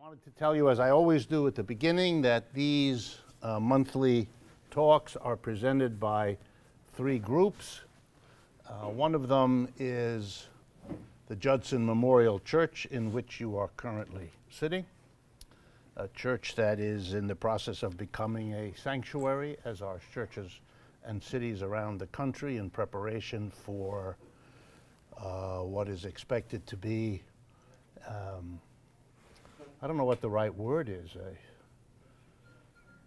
wanted to tell you, as I always do at the beginning, that these monthly talks are presented by three groups. One of them is the Judson Memorial Church, in which you are currently sitting, a church that is in the process of becoming a sanctuary, as are churches and cities around the country, in preparation for what is expected to be, I don't know what the right word is,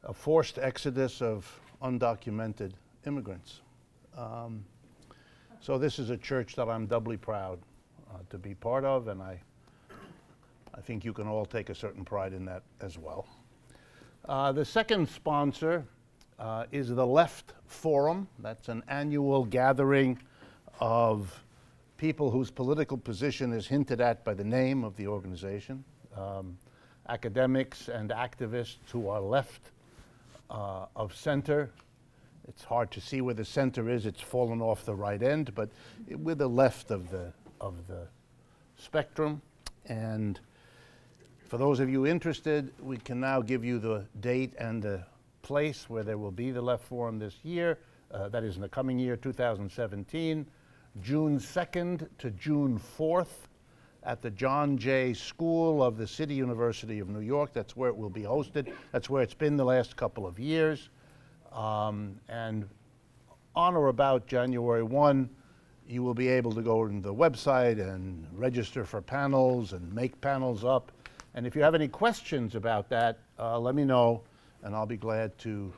a forced exodus of undocumented immigrants. So this is a church that I'm doubly proud to be part of, and I think you can all take a certain pride in that as well. The second sponsor is the Left Forum. That's an annual gathering of people whose political position is hinted at by the name of the organization. Academics and activists who are left of center. It's hard to see where the center is. It's fallen off the right end, but we're the left of the spectrum. And for those of you interested, we can now give you the date and the place where there will be the Left Forum this year. That is in the coming year, 2017, June 2nd to June 4th at the John Jay School of the City University of New York. That's where it will be hosted. That's where it's been the last couple of years. And on or about January 1, you will be able to go to the website and register for panels and make panels up. And if you have any questions about that, let me know, and I'll be glad to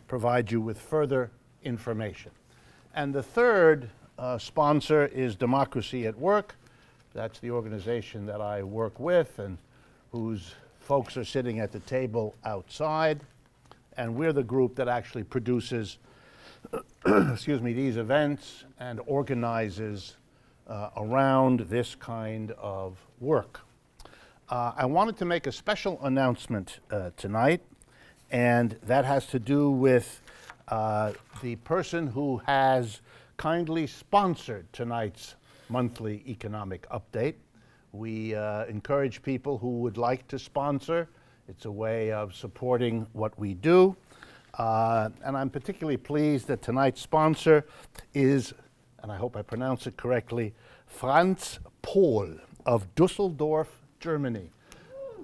provide you with further information. And the third sponsor is Democracy at Work. That's the organization that I work with and whose folks are sitting at the table outside. And we're the group that actually produces excuse me, these events and organizes around this kind of work. I wanted to make a special announcement tonight, and that has to do with the person who has kindly sponsored tonight's monthly economic update. We encourage people who would like to sponsor. It's a way of supporting what we do. And I'm particularly pleased that tonight's sponsor is, and I hope I pronounce it correctly, Franz Pohl of Düsseldorf, Germany.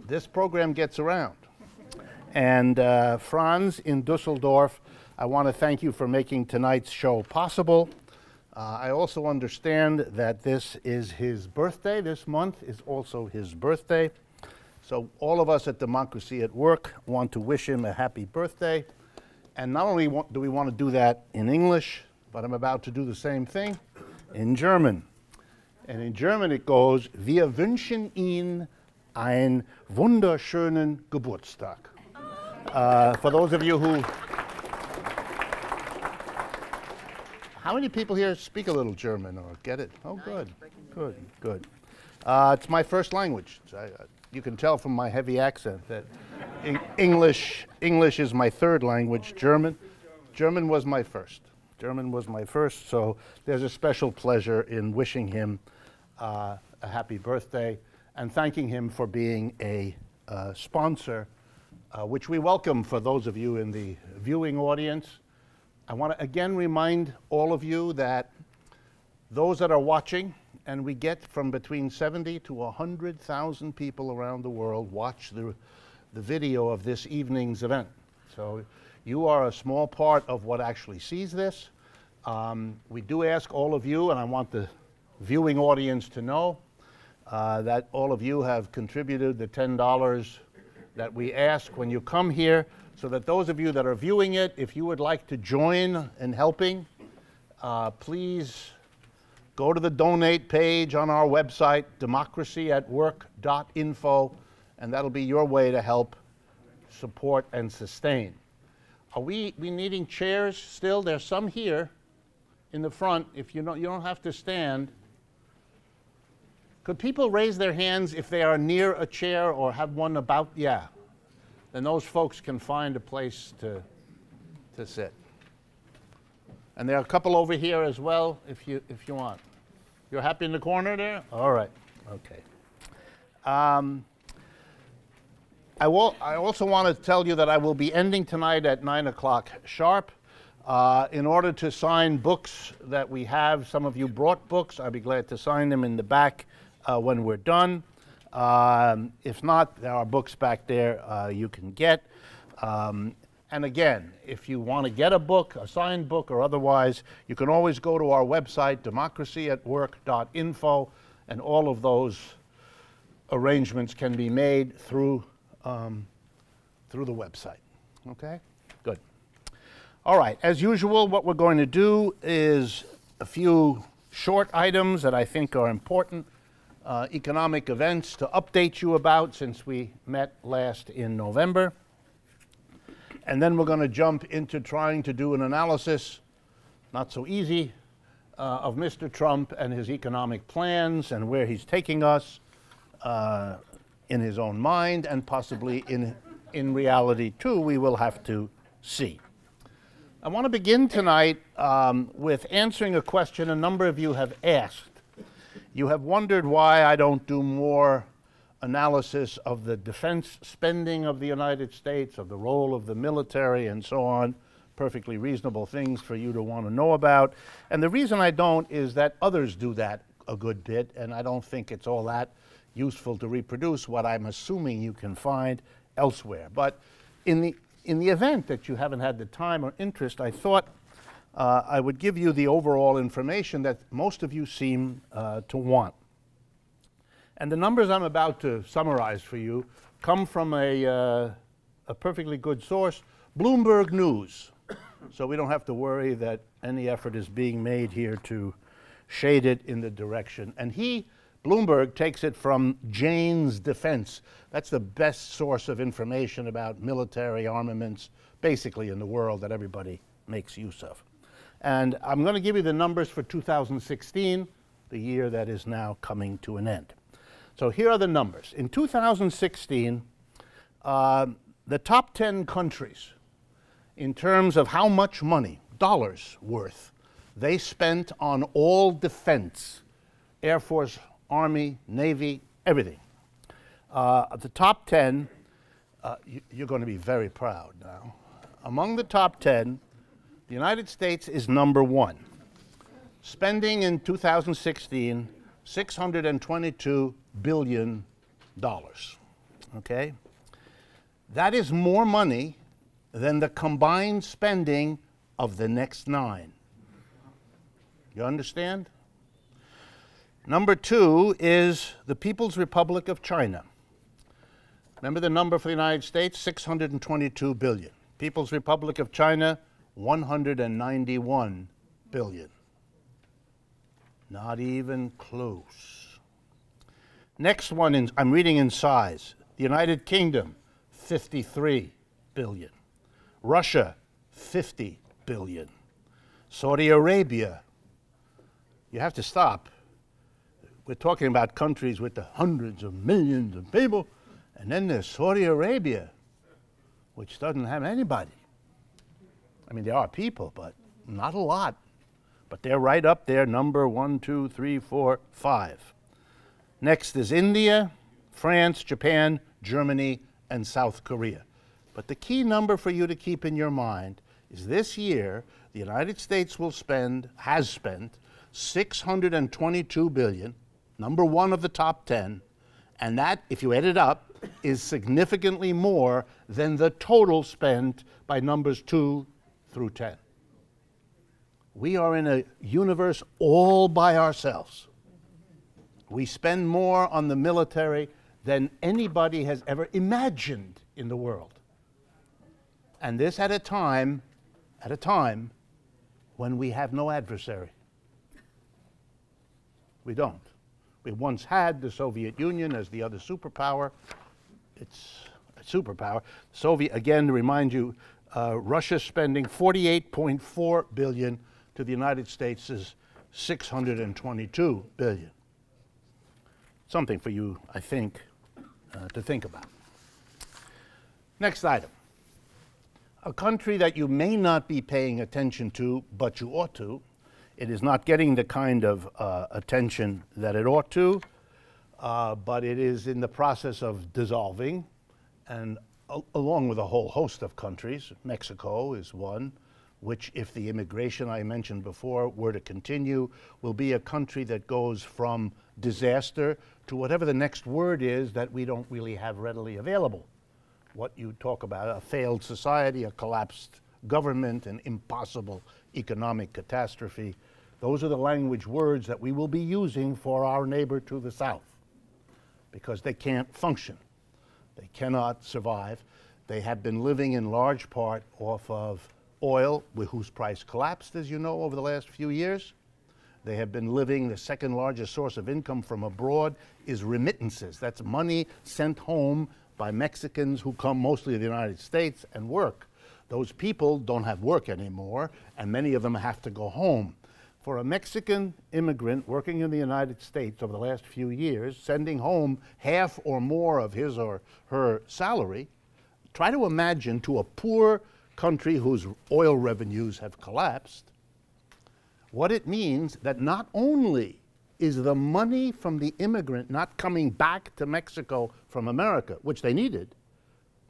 This program gets around. And Franz in Düsseldorf, I want to thank you for making tonight's show possible. I also understand that this is his birthday. This month is also his birthday. So all of us at Democracy at Work want to wish him a happy birthday. And not only do we want to do that in English, but I'm about to do the same thing in German. And in German it goes, Wir wünschen Ihnen einen wunderschönen Geburtstag. For those of you who... How many people here speak a little German or get it? Oh, good, good, good. It's my first language. You can tell from my heavy accent that English is my third language. German was my first. German was my first, so there's a special pleasure in wishing him a happy birthday and thanking him for being a sponsor, which we welcome for those of you in the viewing audience. I want to again remind all of you that those that are watching, and we get from between 70 to 100,000 people around the world watch the video of this evening's event. So you are a small part of what actually sees this. We do ask all of you, and I want the viewing audience to know that all of you have contributed the $10 that we ask when you come here, so that those of you that are viewing it, if you would like to join in helping, please go to the donate page on our website, democracyatwork.info, and that'll be your way to help support and sustain. Are we needing chairs still? There's some here in the front. If you don't have to stand. Could people raise their hands if they are near a chair or have one about? Yeah. Then those folks can find a place to sit. And there are a couple over here as well, if you want. You're happy in the corner there? All right. Okay. I also want to tell you that I will be ending tonight at 9 o'clock sharp. In order to sign books that we have, some of you brought books. I'd be glad to sign them in the back when we're done. If not, there are books back there you can get. And again, if you want to get a book, a signed book or otherwise, you can always go to our website, democracyatwork.info, and all of those arrangements can be made through the website. Okay? Good. All right. As usual, what we're going to do is a few short items that I think are important, economic events to update you about since we met last in November. And then we're going to jump into trying to do an analysis, not so easy, of Mr. Trump and his economic plans and where he's taking us in his own mind and possibly in reality too. We will have to see. I want to begin tonight with answering a question a number of you have asked. You have wondered why I don't do more analysis of the defense spending of the United States, of the role of the military and so on. Perfectly reasonable things for you to want to know about. And the reason I don't is that others do that a good bit, and I don't think it's all that useful to reproduce what I'm assuming you can find elsewhere. But in the event that you haven't had the time or interest, I thought I would give you the overall information that most of you seem to want. And the numbers I'm about to summarize for you come from a perfectly good source, Bloomberg News. So we don't have to worry that any effort is being made here to shade it in the direction. And Bloomberg, takes it from Jane's Defense. That's the best source of information about military armaments, basically in the world, that everybody makes use of. And I'm going to give you the numbers for 2016, the year that is now coming to an end. So here are the numbers. In 2016, the top 10 countries, in terms of how much money, dollars worth, they spent on all defense, Air Force, Army, Navy, everything. The top 10, you're going to be very proud now. Among the top 10, the United States is number 1. Spending in 2016, $622 billion. Okay? That is more money than the combined spending of the next 9. You understand? Number 2 is the People's Republic of China. Remember the number for the United States? $622 billion. People's Republic of China, $191 billion. Not even close. Next one, I'm reading in size. The United Kingdom, $53 billion. Russia, $50 billion. Saudi Arabia, you have to stop. We're talking about countries with the hundreds of millions of people, and then there's Saudi Arabia, which doesn't have anybody. I mean, there are people, but not a lot. But they're right up there, number 1, 2, 3, 4, 5. Next is India, France, Japan, Germany, and South Korea. But the key number for you to keep in your mind is this year, the United States has spent $622 billion, number 1 of the top 10, and that, if you add it up, is significantly more than the total spent by numbers 2 through 10. We are in a universe all by ourselves. We spend more on the military than anybody has ever imagined in the world. And this at a time when we have no adversary. We don't. We once had the Soviet Union as the other superpower. It's a superpower. Soviet, again, to remind you, Russia's spending $48.4 billion to the United States' $622 billion. Something for you, I think, to think about. Next item. A country that you may not be paying attention to, but you ought to. It is not getting the kind of attention that it ought to, but it is in the process of dissolving, and along with a whole host of countries. Mexico is one, which, if the immigration I mentioned before were to continue, will be a country that goes from disaster to whatever the next word is that we don't really have readily available. What you talk about, a failed society, a collapsed government, an impossible economic catastrophe. Those are the language words that we will be using for our neighbor to the south, because they can't function. They cannot survive. They have been living in large part off of oil, whose price collapsed, as you know, over the last few years. They have been living, the second largest source of income from abroad is remittances. That's money sent home by Mexicans who come mostly to the United States and work. Those people don't have work anymore, and many of them have to go home. For a Mexican immigrant working in the United States over the last few years, sending home half or more of his or her salary, try to imagine, to a poor country whose oil revenues have collapsed, what it means that not only is the money from the immigrant not coming back to Mexico from America, which they needed,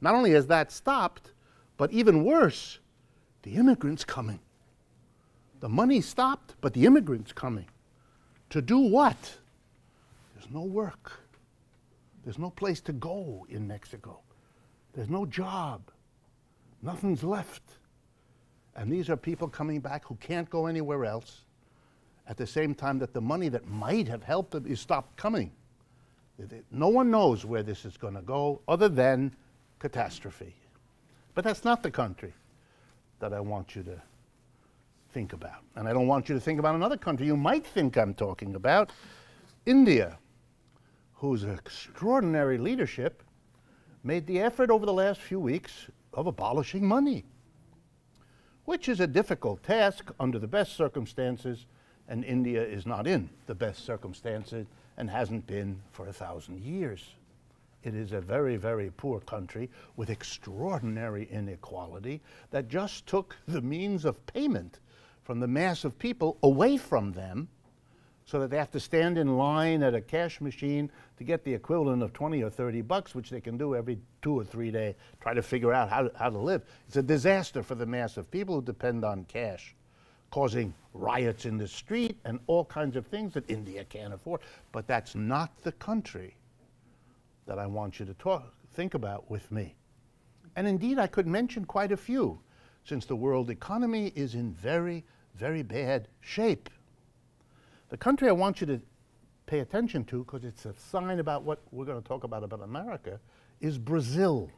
not only has that stopped, but even worse, the immigrant's coming. The money stopped, but the immigrant's coming. To do what? There's no work. There's no place to go in Mexico. There's no job. Nothing's left. And these are people coming back who can't go anywhere else, at the same time that the money that might have helped them is stopped coming. No one knows where this is going to go other than catastrophe. But that's not the country that I want you to think about. And I don't want you to think about another country you might think I'm talking about, India, whose extraordinary leadership made the effort over the last few weeks of abolishing money, which is a difficult task under the best circumstances, and India is not in the best circumstances and hasn't been for 1,000 years. It is a very, very poor country with extraordinary inequality that just took the means of payment from the mass of people away from them, so that they have to stand in line at a cash machine to get the equivalent of 20 or 30 bucks, which they can do every 2 or 3 days, try to figure out how to live. It's a disaster for the mass of people who depend on cash, causing riots in the street and all kinds of things that India can't afford. But that's not the country that I want you to think about with me. And indeed, I could mention quite a few, since the world economy is in very, very bad shape. The country I want you to pay attention to, because it's a sign about what we're going to talk about America, is Brazil.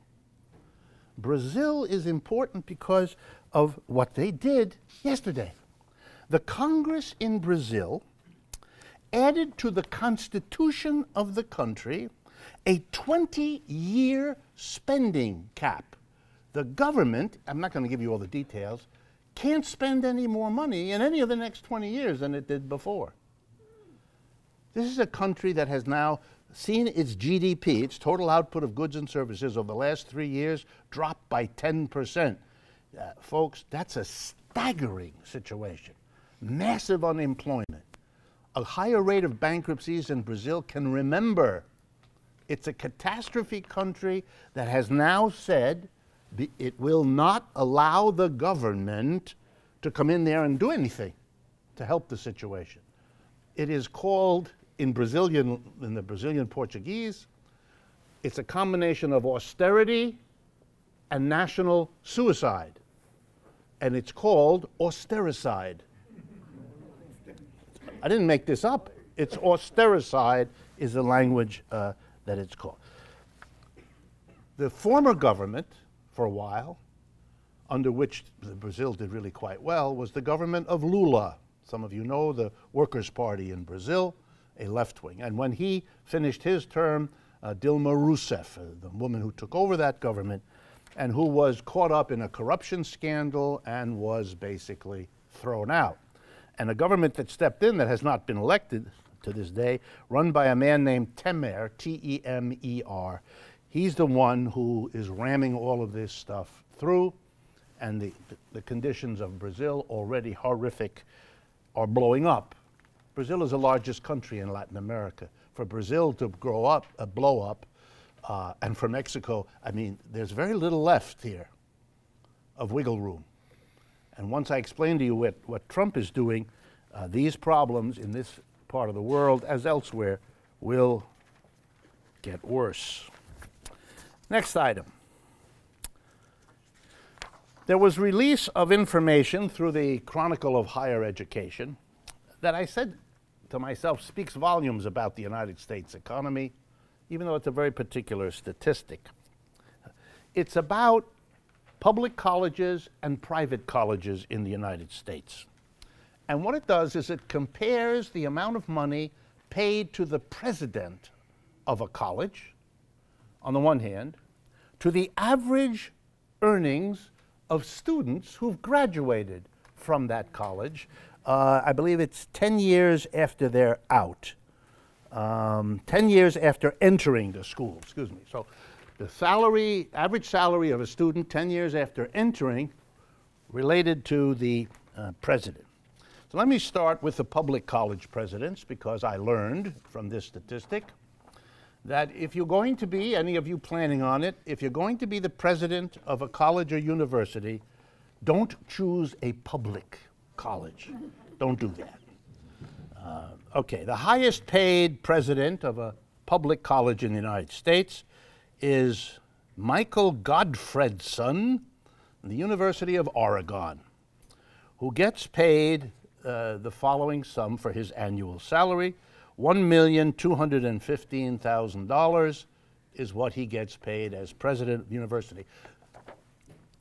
Brazil is important because of what they did yesterday. The Congress in Brazil added to the constitution of the country a 20-year spending cap. The government, I'm not going to give you all the details, can't spend any more money in any of the next 20 years than it did before. This is a country that has now seen its GDP, its total output of goods and services, over the last 3 years drop by 10%. Folks, that's a staggering situation. Massive unemployment. A higher rate of bankruptcies than Brazil can remember. It's a catastrophe country that has now said it will not allow the government to come in there and do anything to help the situation. It is called, in the Brazilian Portuguese, it's a combination of austerity and national suicide. And it's called austericide. I didn't make this up. It's austericide is the language that it's called. The former government, for a while, under which Brazil did really quite well, was the government of Lula. Some of you know the Workers' Party in Brazil, a left wing. And when he finished his term, Dilma Rousseff, the woman who took over that government, and who was caught up in a corruption scandal and was basically thrown out. And a government that stepped in that has not been elected to this day, run by a man named Temer, T-E-M-E-R. He's the one who is ramming all of this stuff through, and the conditions of Brazil, already horrific, are blowing up. Brazil is the largest country in Latin America. For Brazil to blow up, And for Mexico, I mean, there's very little left here of wiggle room. And once I explain to you what Trump is doing, these problems in this part of the world, as elsewhere, will get worse. Next item. There was release of information through the Chronicle of Higher Education that I said to myself speaks volumes about the United States economy, even though it's a very particular statistic. It's about public colleges and private colleges in the United States. And what it does is it compares the amount of money paid to the president of a college, on the one hand, to the average earnings of students who've graduated from that college. I believe it's 10 years after they're out. 10 years after entering the school, excuse me. So the salary, average salary of a student 10 years after entering related to the president. So let me start with the public college presidents, because I learned from this statistic that if you're going to be, any of you planning on it, if you're going to be the president of a college or university, don't choose a public college. Don't do that. Okay, the highest paid president of a public college in the United States is Michael Godfredson, the University of Oregon, who gets paid the following sum for his annual salary. $1,215,000 is what he gets paid as president of the university.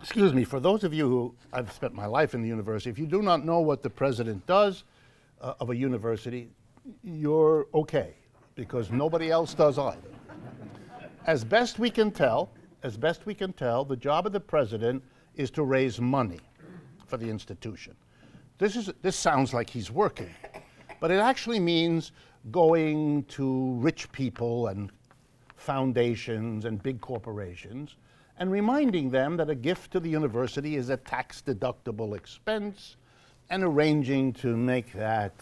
Excuse me, for those of you who I've spent my life in the university, if you do not know what the president does of a university, you're okay, because nobody else does either. As best we can tell, the job of the president is to raise money for the institution. This sounds like he's working, but it actually means going to rich people and foundations and big corporations and reminding them that a gift to the university is a tax-deductible expense, and arranging to make that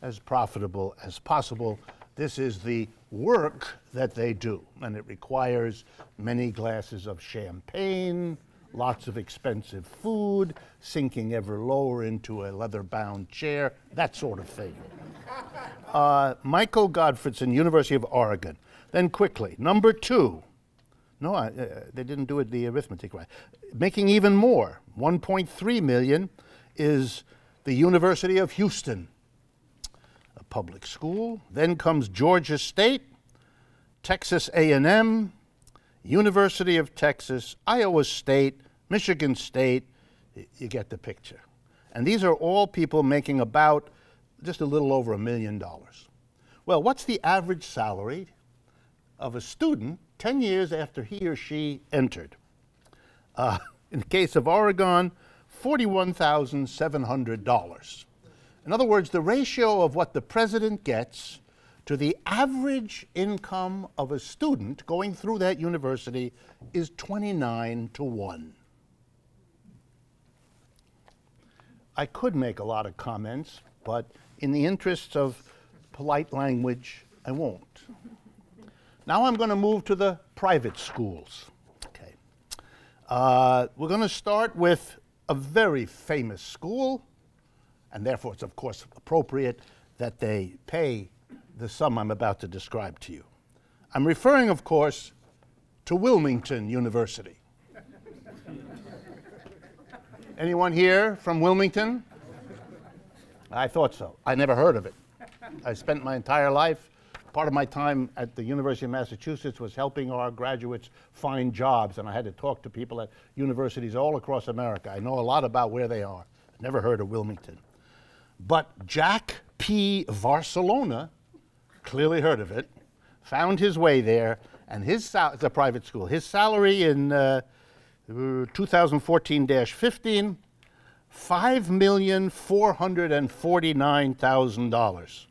as profitable as possible. This is the work that they do, and it requires many glasses of champagne, lots of expensive food, sinking ever lower into a leather-bound chair, that sort of thing. Michael Godfredson, University of Oregon. Then quickly, number two. No, they didn't do it the arithmetic right. Making even more, 1.3 million, is the University of Houston, a public school. Then comes Georgia State, Texas A&M, University of Texas, Iowa State, Michigan State. You get the picture. And these are all people making about just a little over $1 million. Well, what's the average salary of a student 10 years after he or she entered? In the case of Oregon, $41,700. In other words, the ratio of what the president gets to the average income of a student going through that university is 29 to 1. I could make a lot of comments, but in the interests of polite language, I won't. Now I'm going to move to the private schools. Okay. We're going to start with a very famous school, and therefore it's of course appropriate that they pay the sum I'm about to describe to you. I'm referring, of course, to Wilmington University. Anyone here from Wilmington? I thought so. I never heard of it. I spent my entire life, part of my time at the University of Massachusetts was helping our graduates find jobs, and I had to talk to people at universities all across America. I know a lot about where they are. Never heard of Wilmington. But Jack P. Barcelona clearly heard of it, found his way there, and it's a private school. His salary in 2014-15, $5,449,000.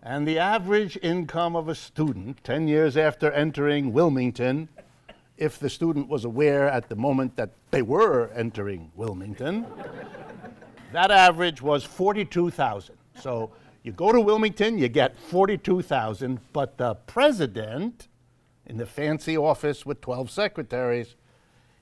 And the average income of a student 10 years after entering Wilmington, if the student was aware at the moment that they were entering Wilmington, that average was $42,000. So you go to Wilmington, you get $42,000, but the president in the fancy office with 12 secretaries,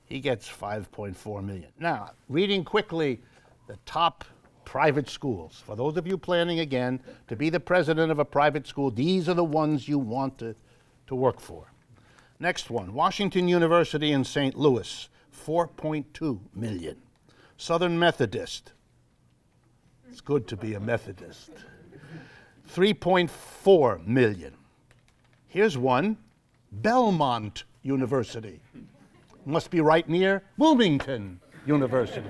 he gets 5.4 million. Now, reading quickly the top private schools. For those of you planning, again, to be the president of a private school, these are the ones you want to work for. Next one, Washington University in St. Louis, 4.2 million. Southern Methodist, it's good to be a Methodist, 3.4 million. Here's one, Belmont University. Must be right near Wilmington University.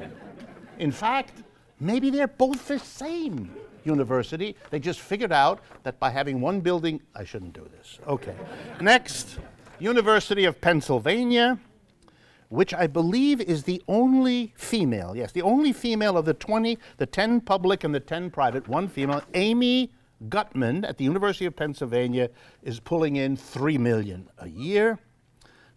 In fact, maybe they're both the same university. They just figured out that by having one building, I shouldn't do this. Okay. Next, University of Pennsylvania, which I believe is the only female, yes, the only female of the 20, the 10 public and the 10 private, one female, Amy Gutman at the University of Pennsylvania is pulling in $3 million a year.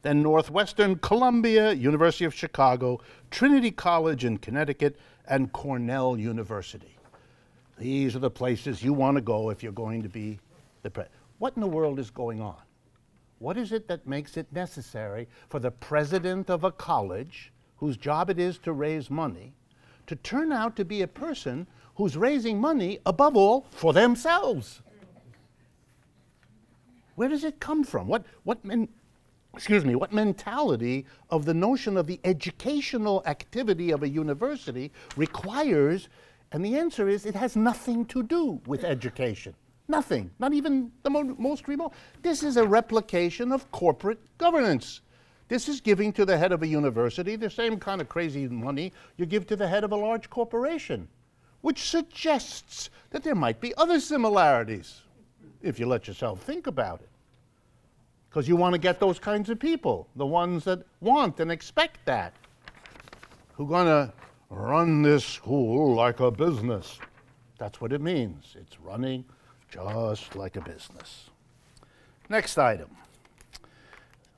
Then Northwestern, Columbia, University of Chicago, Trinity College in Connecticut, and Cornell University. These are the places you want to go if you're going to be the president. What in the world is going on? What is it that makes it necessary for the president of a college, whose job it is to raise money, to turn out to be a person who's raising money, above all, for themselves? Where does it come from? What mentality of the notion of the educational activity of a university requires, and the answer is it has nothing to do with education. Nothing, not even the most remote. This is a replication of corporate governance. This is giving to the head of a university the same kind of crazy money you give to the head of a large corporation, which suggests that there might be other similarities, if you let yourself think about it. Because you want to get those kinds of people, the ones that want and expect that, who are going to run this school like a business. That's what it means. It's running just like a business. Next item.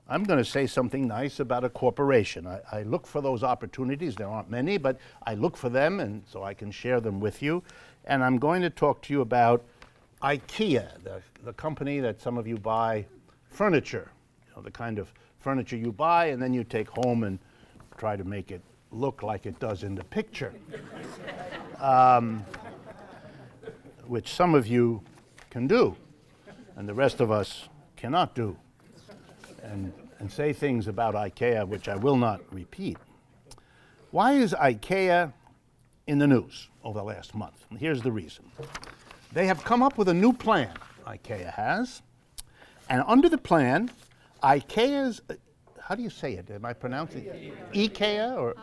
I'm going to say something nice about a corporation. I look for those opportunities. There aren't many, but I look for them, and so I can share them with you. And I'm going to talk to you about IKEA, the company that some of you buy furniture, you know, the kind of furniture you buy and then you take home and try to make it look like it does in the picture, which some of you can do and the rest of us cannot do, and say things about IKEA which I will not repeat. Why is IKEA in the news over the last month? And here's the reason. They have come up with a new plan, IKEA has. And under the plan, IKEA's, how do you say it? Am I pronouncing it? IKEA or?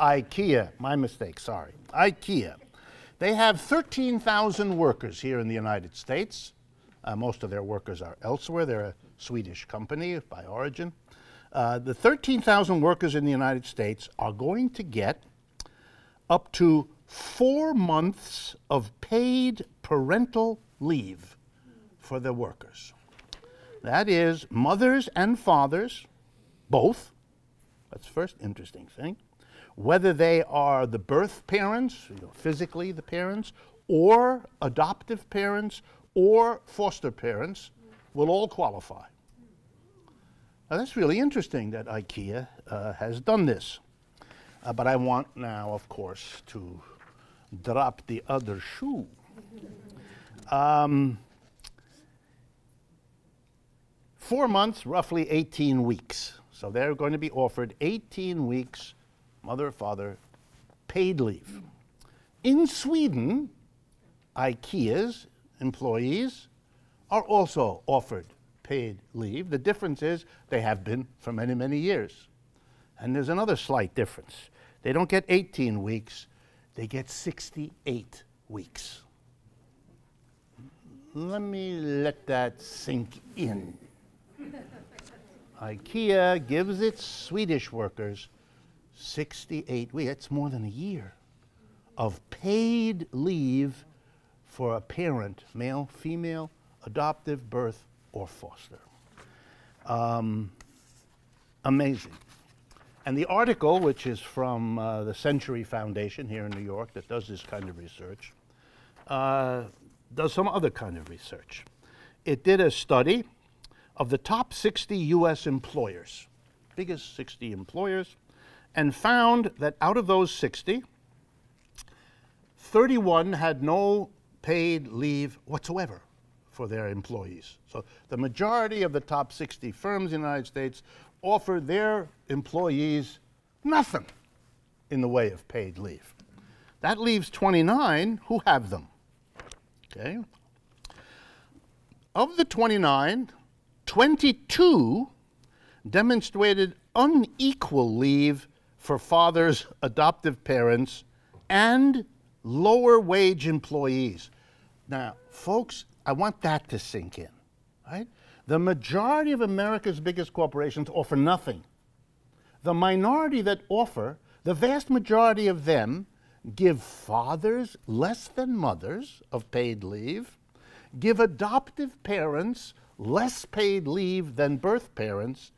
IKEA, my mistake, sorry. IKEA. They have 13,000 workers here in the United States. Most of their workers are elsewhere. They're a Swedish company by origin. The 13,000 workers in the United States are going to get up to 4 months of paid parental leave for the workers. That is, mothers and fathers, both, that's the first interesting thing, whether they are the birth parents, you know, physically the parents, or adoptive parents, or foster parents, will all qualify. Now that's really interesting that IKEA has done this. But I want now, of course, to drop the other shoe. 4 months, roughly 18 weeks. So they're going to be offered 18 weeks, mother or father, paid leave. In Sweden, IKEA's employees are also offered paid leave. The difference is they have been for many, many years. And there's another slight difference. They don't get 18 weeks, they get 68 weeks. Let me let that sink in. IKEA gives its Swedish workers 68 weeks, that's more than a year, of paid leave for a parent, male, female, adoptive, birth, or foster. Amazing. And the article, which is from the Century Foundation here in New York that does this kind of research, does some other kind of research. It did a study of the top 60 US employers, biggest 60 employers, and found that out of those 60, 31 had no paid leave whatsoever for their employees. So the majority of the top 60 firms in the United States offer their employees nothing in the way of paid leave. That leaves 29 who have them. Okay? Of the 29, 22 demonstrated unequal leave for fathers, adoptive parents, and lower wage employees. Now, folks, I want that to sink in, right? The majority of America's biggest corporations offer nothing. The minority that offer, the vast majority of them give fathers less than mothers of paid leave, give adoptive parents less paid leave than birth parents,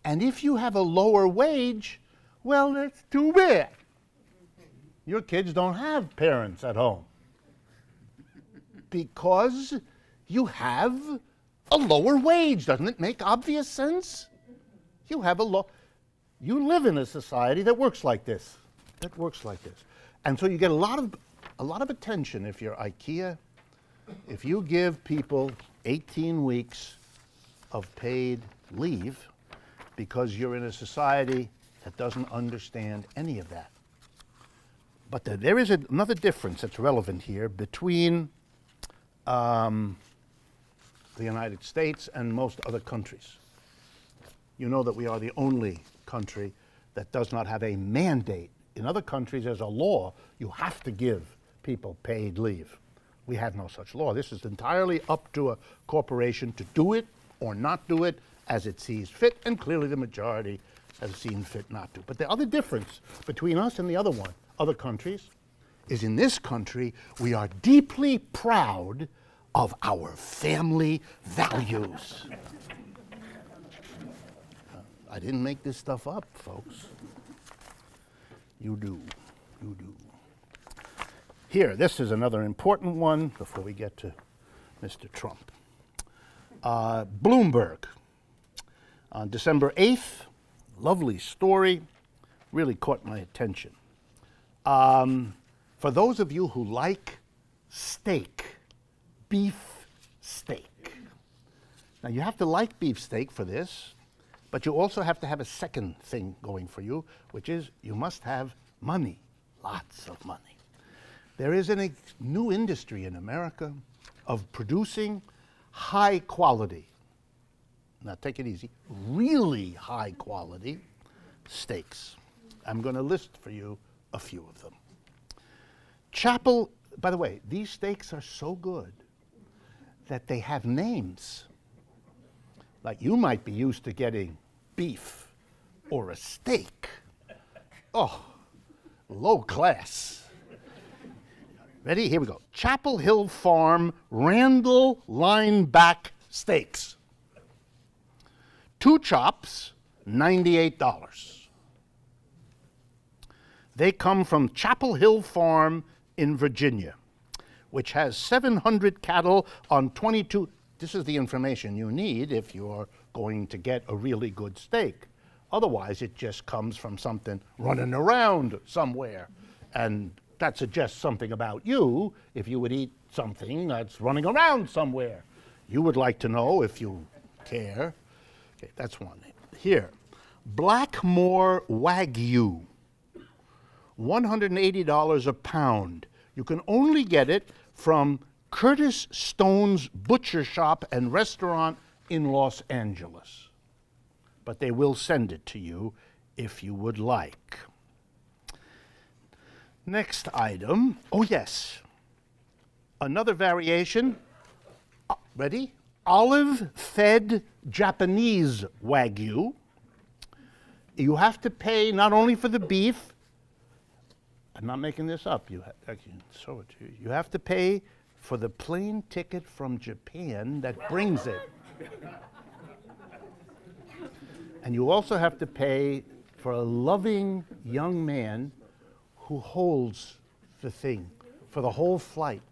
and if you have a lower wage, well, that's too bad. Your kids don't have parents at home because you have a lower wage. Doesn't it make obvious sense? You have you live in a society that works like this, And so you get a lot of attention if you're IKEA, if you give people 18 weeks of paid leave because you're in a society that doesn't understand any of that. But there is another difference that's relevant here between the United States and most other countries. You know that we are the only country that does not have a mandate. In other countries, there's a law. You have to give people paid leave. We have no such law. This is entirely up to a corporation to do it or not do it as it sees fit, and clearly the majority has seen fit not to. But the other difference between us and the other countries, is in this country, we are deeply proud of our family values. I didn't make this stuff up, folks. You do. You do. Here, this is another important one before we get to Mr. Trump. Bloomberg, on December 8th, lovely story, really caught my attention. For those of you who like steak, beef steak. Now, you have to like beef steak for this, but you also have to have a second thing going for you, which is you must have money, lots of money. There is a new industry in America of producing high quality, now take it easy, really high quality steaks. I'm going to list for you a few of them. By the way, these steaks are so good that they have names. Like you might be used to getting beef or a steak. Oh, low class. Ready? Here we go. Chapel Hill Farm Randall Lineback Steaks. 2 chops, $98. They come from Chapel Hill Farm in Virginia, which has 700 cattle on 22. This is the information you need if you're going to get a really good steak. Otherwise, it just comes from something running around somewhere. And that suggests something about you if you would eat something that's running around somewhere. You would like to know if you care. Okay, that's one. Here, Blackmore Wagyu, $180 a pound. You can only get it from Curtis Stone's Butcher Shop and Restaurant in Los Angeles. But they will send it to you if you would like. Next item, oh yes, another variation, ready? Olive-fed Japanese Wagyu. You have to pay not only for the beef, I'm not making this up, I can show it to you. You have to pay for the plane ticket from Japan that brings it. And you also have to pay for a loving young man who holds the thing for the whole flight.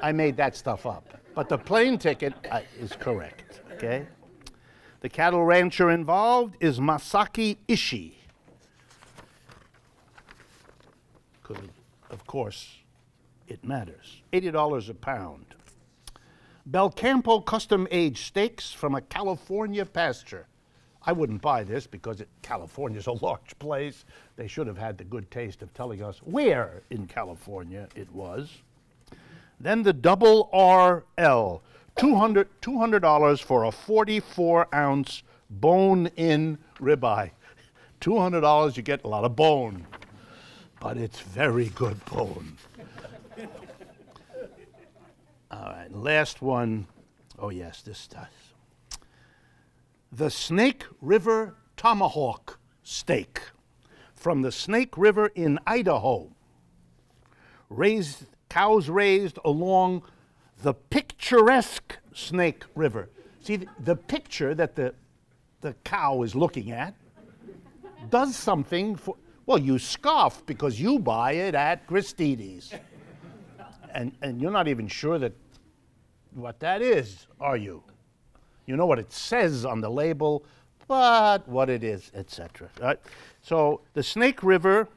I made that stuff up, but the plane ticket is correct, okay? The cattle rancher involved is Masaki Ishii. Because, of course, it matters. $80 a pound. Belcampo custom-aged steaks from a California pasture. I wouldn't buy this because California's a large place. They should have had the good taste of telling us where in California it was. Then the double RL, $200 for a 44-ounce bone-in ribeye. $200, you get a lot of bone, but it's very good bone. All right, last one. Oh, yes, this does. The Snake River Tomahawk steak from the Snake River in Idaho. Cows raised along the picturesque Snake River. See, the picture that the cow is looking at does something for, well, you scoff because you buy it at Christie's. And you're not even sure that what that is, are you? You know what it says on the label, but what it is, etc. Right? So the Snake River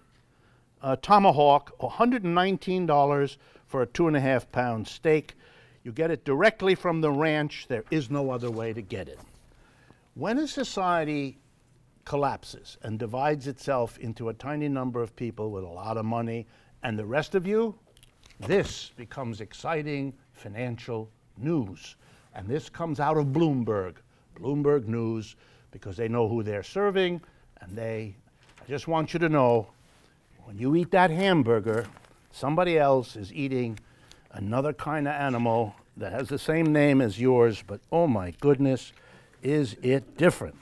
Tomahawk, $119 for a 2.5-pound steak. You get it directly from the ranch. There is no other way to get it. When a society collapses and divides itself into a tiny number of people with a lot of money and the rest of you, this becomes exciting financial news. And this comes out of Bloomberg News, because they know who they're serving, and I just want you to know, when you eat that hamburger, somebody else is eating another kind of animal that has the same name as yours, but oh my goodness, is it different.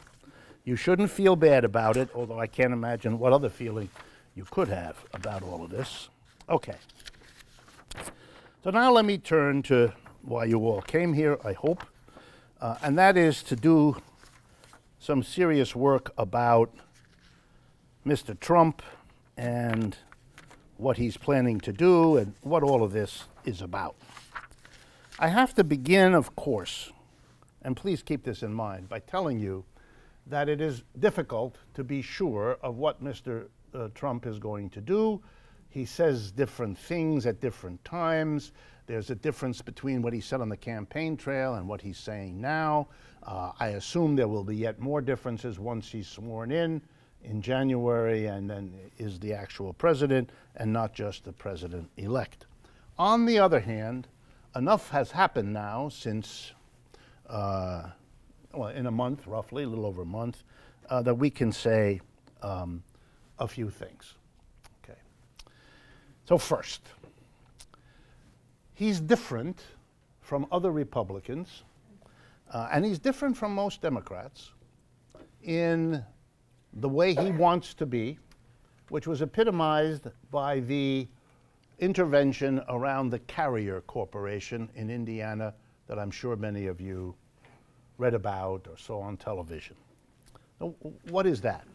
You shouldn't feel bad about it, although I can't imagine what other feeling you could have about all of this. Okay. So now let me turn to why you all came here, I hope, and that is to do some serious work about Mr. Trump and what he's planning to do and what all of this is about. I have to begin, of course, and please keep this in mind, by telling you that it is difficult to be sure of what Mr. Trump is going to do. He says different things at different times. There's a difference between what he said on the campaign trail and what he's saying now. I assume there will be yet more differences once he's sworn in January and then is the actual president and not just the president-elect. On the other hand, enough has happened now since, well, in a month, roughly, a little over a month, that we can say a few things. Okay. So first, he's different from other Republicans, and he's different from most Democrats in the way he wants to be, which was epitomized by the intervention around the Carrier Corporation in Indiana that I'm sure many of you read about or saw on television. Now, what is that?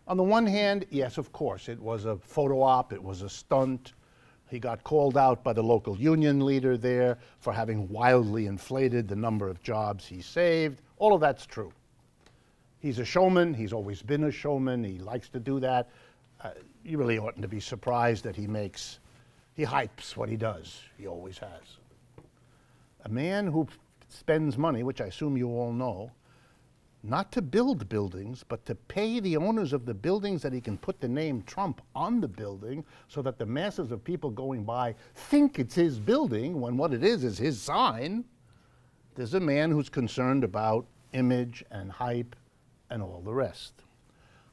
On the one hand, yes, of course, it was a photo op, it was a stunt. He got called out by the local union leader there for having wildly inflated the number of jobs he saved. All of that's true. He's a showman. He's always been a showman. He likes to do that. You really oughtn't to be surprised that he hypes what he does. He always has. A man who spends money, which I assume you all know, not to build buildings, but to pay the owners of the buildings that he can put the name Trump on the building so that the masses of people going by think it's his building when what it is his sign. There's a man who's concerned about image and hype and all the rest.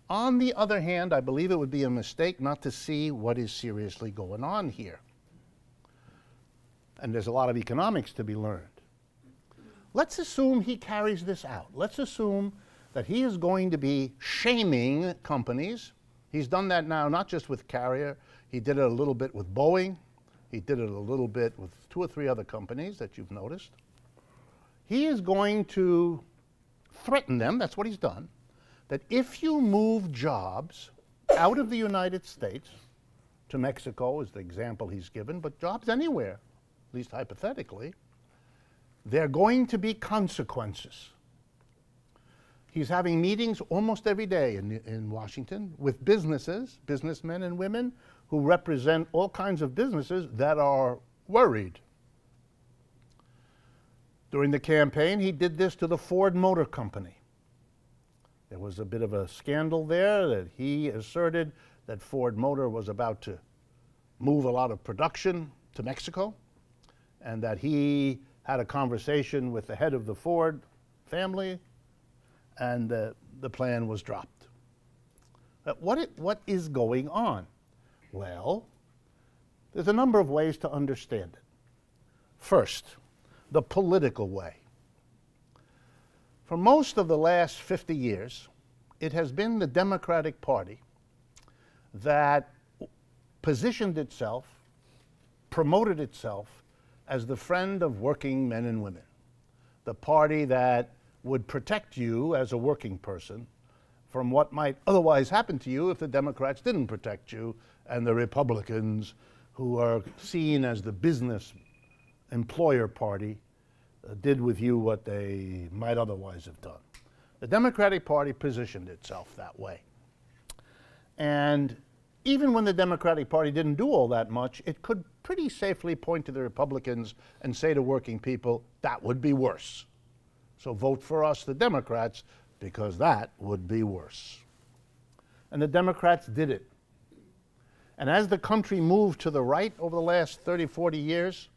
On the other hand, I believe it would be a mistake not to see what is seriously going on here. And there's a lot of economics to be learned. Let's assume he carries this out. Let's assume that he is going to be shaming companies. He's done that now, not just with Carrier. He did it a little bit with Boeing. He did it a little bit with 2 or 3 other companies that you've noticed. He is going to threaten them, that's what he's done, that if you move jobs out of the United States, to Mexico is the example he's given, but jobs anywhere, at least hypothetically, there are going to be consequences. He's having meetings almost every day in Washington with businessmen and women who represent all kinds of businesses that are worried. During the campaign, he did this to the Ford Motor Company. There was a bit of a scandal there that he asserted that Ford Motor was about to move a lot of production to Mexico, and that he had a conversation with the head of the Ford family, and the plan was dropped. What is going on? Well, there's a number of ways to understand it. First, the political way. For most of the last 50 years, it has been the Democratic Party that positioned itself, promoted itself as the friend of working men and women, the party that would protect you as a working person from what might otherwise happen to you if the Democrats didn't protect you, and the Republicans, who are seen as the business employer party, did with you what they might otherwise have done. The Democratic Party positioned itself that way. And even when the Democratic Party didn't do all that much, it could pretty safely point to the Republicans and say to working people, that would be worse. So vote for us, the Democrats, because that would be worse. And the Democrats did it. And as the country moved to the right over the last 30, 40 years,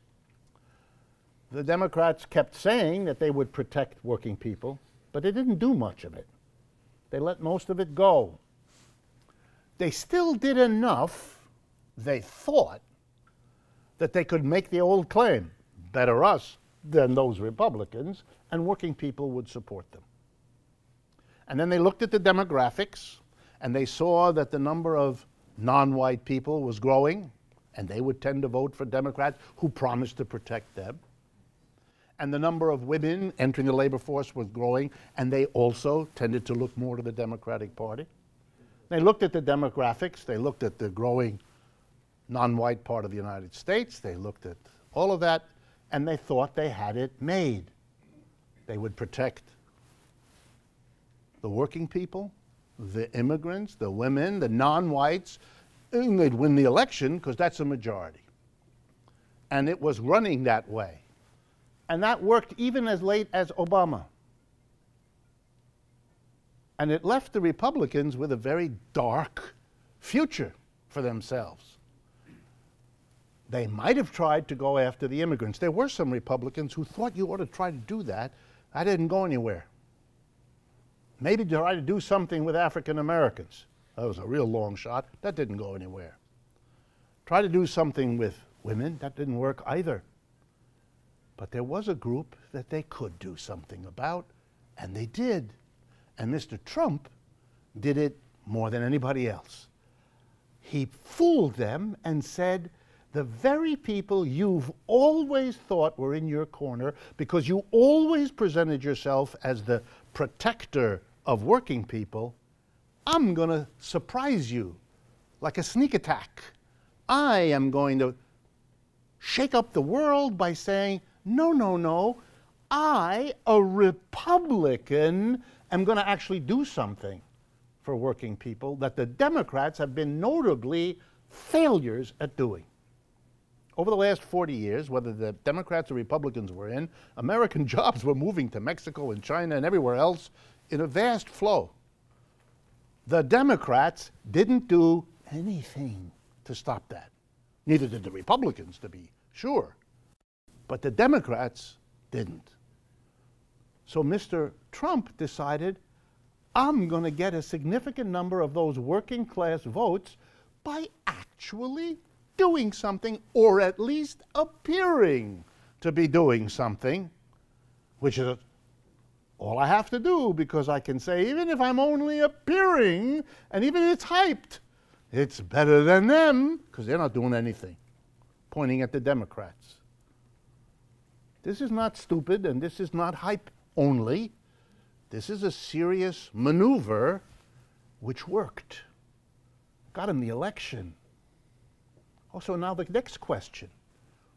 the Democrats kept saying that they would protect working people, but they didn't do much of it. They let most of it go. They still did enough, they thought, that they could make the old claim, better us than those Republicans, and working people would support them. And then they looked at the demographics, and they saw that the number of non-white people was growing, and they would tend to vote for Democrats who promised to protect them. And the number of women entering the labor force was growing, and they also tended to look more to the Democratic Party. They looked at the demographics, they looked at the growing non-white part of the United States, they looked at all of that, and they thought they had it made. They would protect the working people, the immigrants, the women, the non-whites, and they'd win the election because that's a majority. And it was running that way. And that worked even as late as Obama. And it left the Republicans with a very dark future for themselves. They might have tried to go after the immigrants. There were some Republicans who thought you ought to try to do that. That didn't go anywhere. Maybe try to do something with African Americans. That was a real long shot. That didn't go anywhere. Try to do something with women. That didn't work either. But there was a group that they could do something about, and they did. And Mr. Trump did it more than anybody else. He fooled them and said, the very people you've always thought were in your corner, because you always presented yourself as the protector of working people, I'm going to surprise you like a sneak attack. I am going to shake up the world by saying, no, no, no, I, a Republican, am going to actually do something for working people that the Democrats have been notably failures at doing. Over the last 40 years, whether the Democrats or Republicans were in, American jobs were moving to Mexico and China and everywhere else in a vast flow. The Democrats didn't do anything to stop that. Neither did the Republicans, to be sure. But the Democrats didn't. So Mr. Trump decided, I'm going to get a significant number of those working class votes by actually doing something, or at least appearing to be doing something, which is all I have to do, because I can say, even if I'm only appearing, and even if it's hyped, it's better than them, because they're not doing anything, pointing at the Democrats. This is not stupid, and this is not hype only. This is a serious maneuver which worked. Got him the election. Also, now the next question,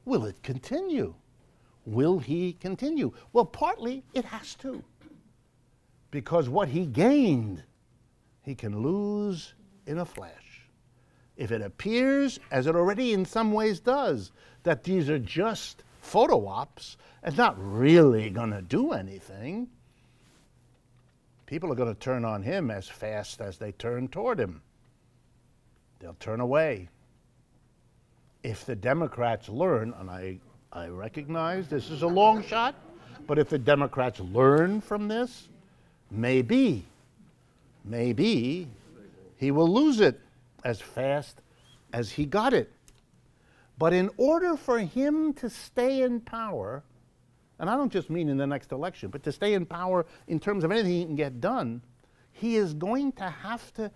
will it continue? Will he continue? Well, partly it has to. because what he gained, he can lose in a flash. If it appears, as it already in some ways does, that these are just photo ops and not really going to do anything, people are going to turn on him as fast as they turn toward him. They'll turn away. If the Democrats learn, and I recognize this is a long shot, but if the Democrats learn from this, maybe he will lose it as fast as he got it. But in order for him to stay in power, and I don't just mean in the next election, but to stay in power in terms of anything he can get done, he is going to have to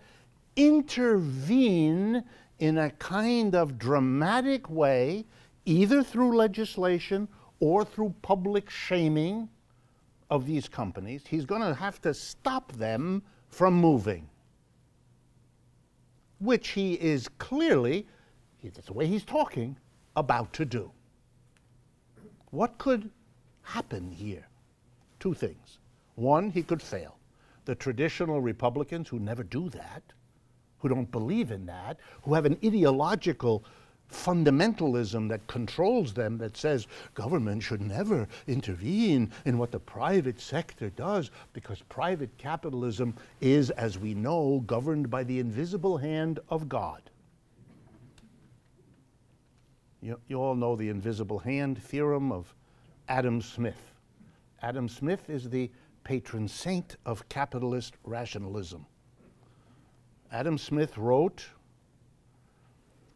intervene in a kind of dramatic way, either through legislation or through public shaming of these companies. He's going to have to stop them from moving, which he is clearly, that's the way he's talking, about to do. What could happen here? Two things. One, he could fail. The traditional Republicans who never do that, who don't believe in that, who have an ideological fundamentalism that controls them, that says government should never intervene in what the private sector does, because private capitalism is, as we know, governed by the invisible hand of God. You all know the invisible hand theorem of Adam Smith. Adam Smith is the patron saint of capitalist rationalism. Adam Smith wrote,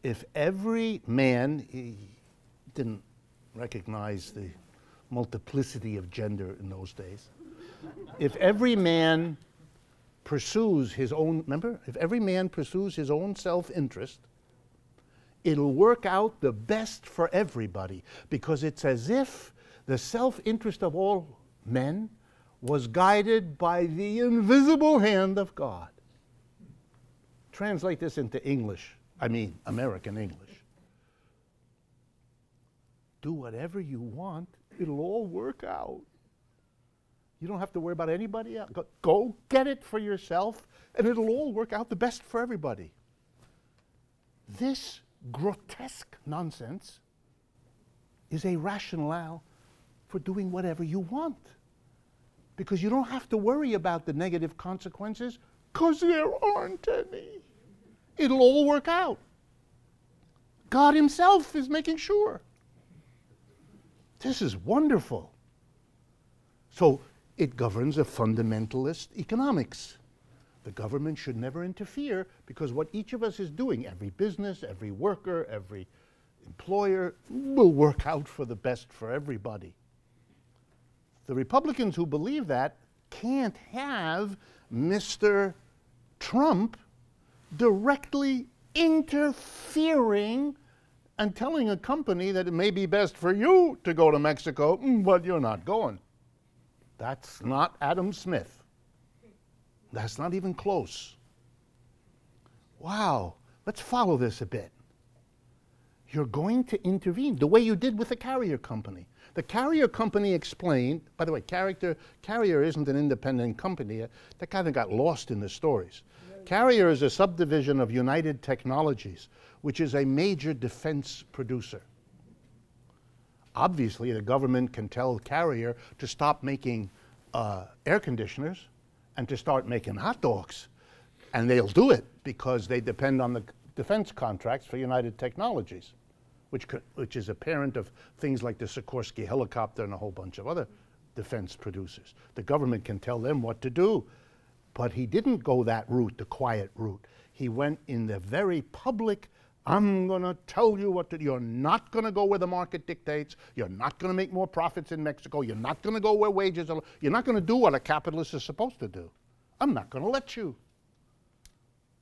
if every man, he didn't recognize the multiplicity of gender in those days. If every man pursues his own, remember, if every man pursues his own self-interest, it'll work out the best for everybody, because it's as if the self-interest of all men was guided by the invisible hand of God. Translate this into English. I mean, American English. Do whatever you want, it'll all work out. You don't have to worry about anybody else. Go get it for yourself, and it'll all work out the best for everybody. This grotesque nonsense is a rationale for doing whatever you want, because you don't have to worry about the negative consequences, because there aren't any. It'll all work out. God himself is making sure. This is wonderful. So it governs a fundamentalist economics. The government should never interfere, because what each of us is doing, every business, every worker, every employer, will work out for the best for everybody. The Republicans who believe that can't have Mr. Trump directly interfering and telling a company that it may be best for you to go to Mexico, but you're not going. That's not Adam Smith. That's not even close. Wow, let's follow this a bit. You're going to intervene the way you did with the carrier company. The carrier company explained, by the way, Carrier isn't an independent company. That kind of got lost in the stories. Carrier is a subdivision of United Technologies, which is a major defense producer. Obviously, the government can tell Carrier to stop making air conditioners and to start making hot dogs, and they'll do it because they depend on the defense contracts for United Technologies, which is a parent of things like the Sikorsky helicopter and a whole bunch of other defense producers. The government can tell them what to do. But he didn't go that route, the quiet route. He went in the very public, I'm going to tell you what to do. You're not going to go where the market dictates. You're not going to make more profits in Mexico. You're not going to go where wages are. You're not going to do what a capitalist is supposed to do. I'm not going to let you.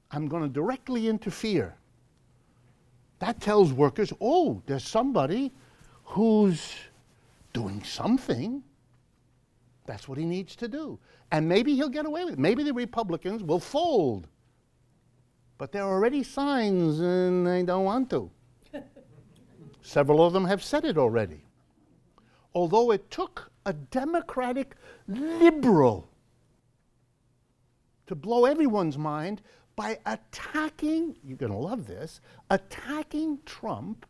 I'm going to directly interfere. That tells workers, oh, there's somebody who's doing something. That's what he needs to do. And maybe he'll get away with it. Maybe the Republicans will fold. But there are already signs, and they don't want to. Several of them have said it already. Although it took a Democratic liberal to blow everyone's mind by attacking, you're going to love this, attacking Trump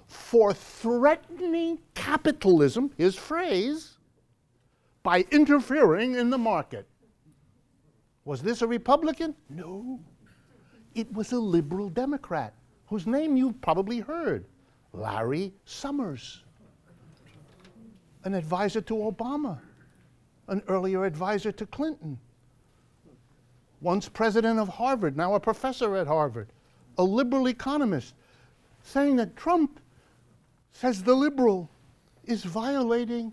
for threatening capitalism, his phrase, by interfering in the market. Was this a Republican? No. It was a liberal Democrat, whose name you've probably heard, Larry Summers, an advisor to Obama, an earlier advisor to Clinton, once president of Harvard, now a professor at Harvard, a liberal economist, saying that Trump says the liberal is violating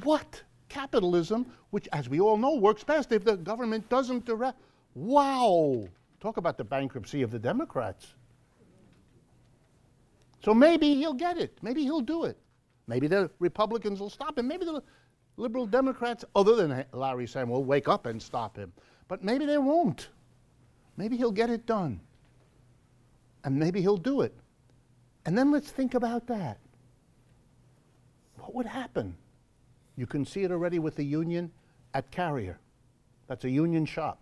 what? Capitalism, which, as we all know, works best if the government doesn't direct. Wow! Talk about the bankruptcy of the Democrats. So maybe he'll get it. Maybe he'll do it. Maybe the Republicans will stop him. Maybe the liberal Democrats, other than Larry Sam, will wake up and stop him. But maybe they won't. Maybe he'll get it done. And maybe he'll do it. And then let's think about that. What would happen? You can see it already with the union at Carrier. That's a union shop.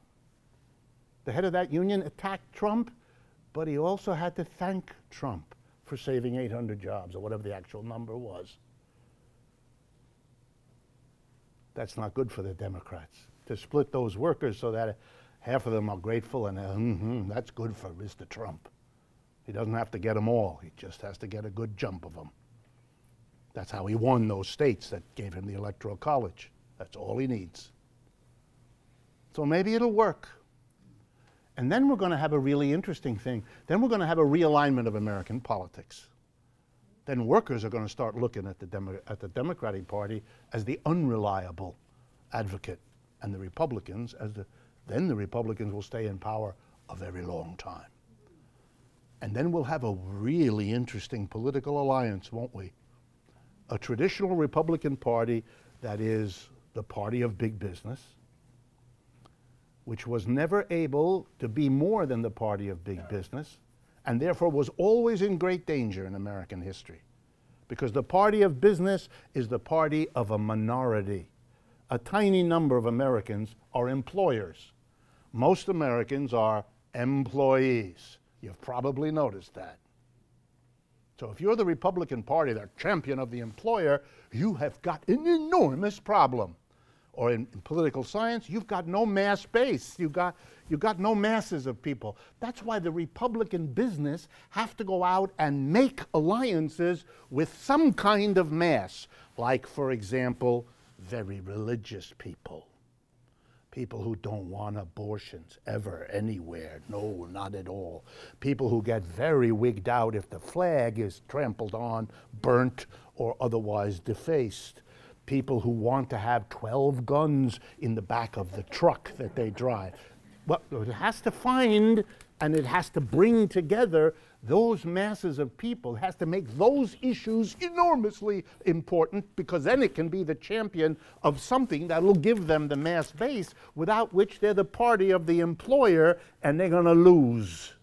The head of that union attacked Trump, but he also had to thank Trump for saving 800 jobs, or whatever the actual number was. That's not good for the Democrats, to split those workers so that half of them are grateful and that's good for Mr. Trump. He doesn't have to get them all. He just has to get a good jump of them. That's how he won those states that gave him the Electoral College. That's all he needs. So maybe it'll work. And then we're going to have a really interesting thing. Then we're going to have a realignment of American politics. Then workers are going to start looking at the Democratic Party as the unreliable advocate, and the Republicans as then the Republicans will stay in power a very long time. And then we'll have a really interesting political alliance, won't we? A traditional Republican Party that is the party of big business, which was never able to be more than the party of big business, and therefore was always in great danger in American history. Because the party of business is the party of a minority. A tiny number of Americans are employers. Most Americans are employees. You've probably noticed that. So if you're the Republican Party, the champion of the employer, you have got an enormous problem. Or in political science, you've got no mass base. You've got no masses of people. That's why the Republican business have to go out and make alliances with some kind of mass. Like, for example, very religious people. People who don't want abortions ever, anywhere. No, not at all. People who get very wigged out if the flag is trampled on, burnt, or otherwise defaced. People who want to have 12 guns in the back of the truck that they drive. Well, it has to find and it has to bring together those masses of people. It has to make those issues enormously important, because then it can be the champion of something that will give them the mass base, without which they're the party of the employer and they're going to lose.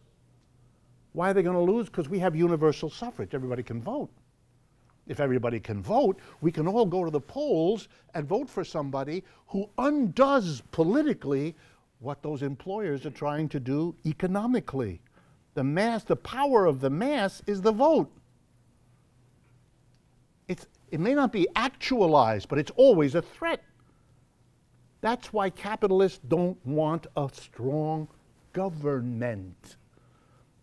Why are they going to lose? Because we have universal suffrage. Everybody can vote. If everybody can vote, we can all go to the polls and vote for somebody who undoes politically what those employers are trying to do economically. The mass, the power of the mass is the vote. It may not be actualized, but it's always a threat. That's why capitalists don't want a strong government.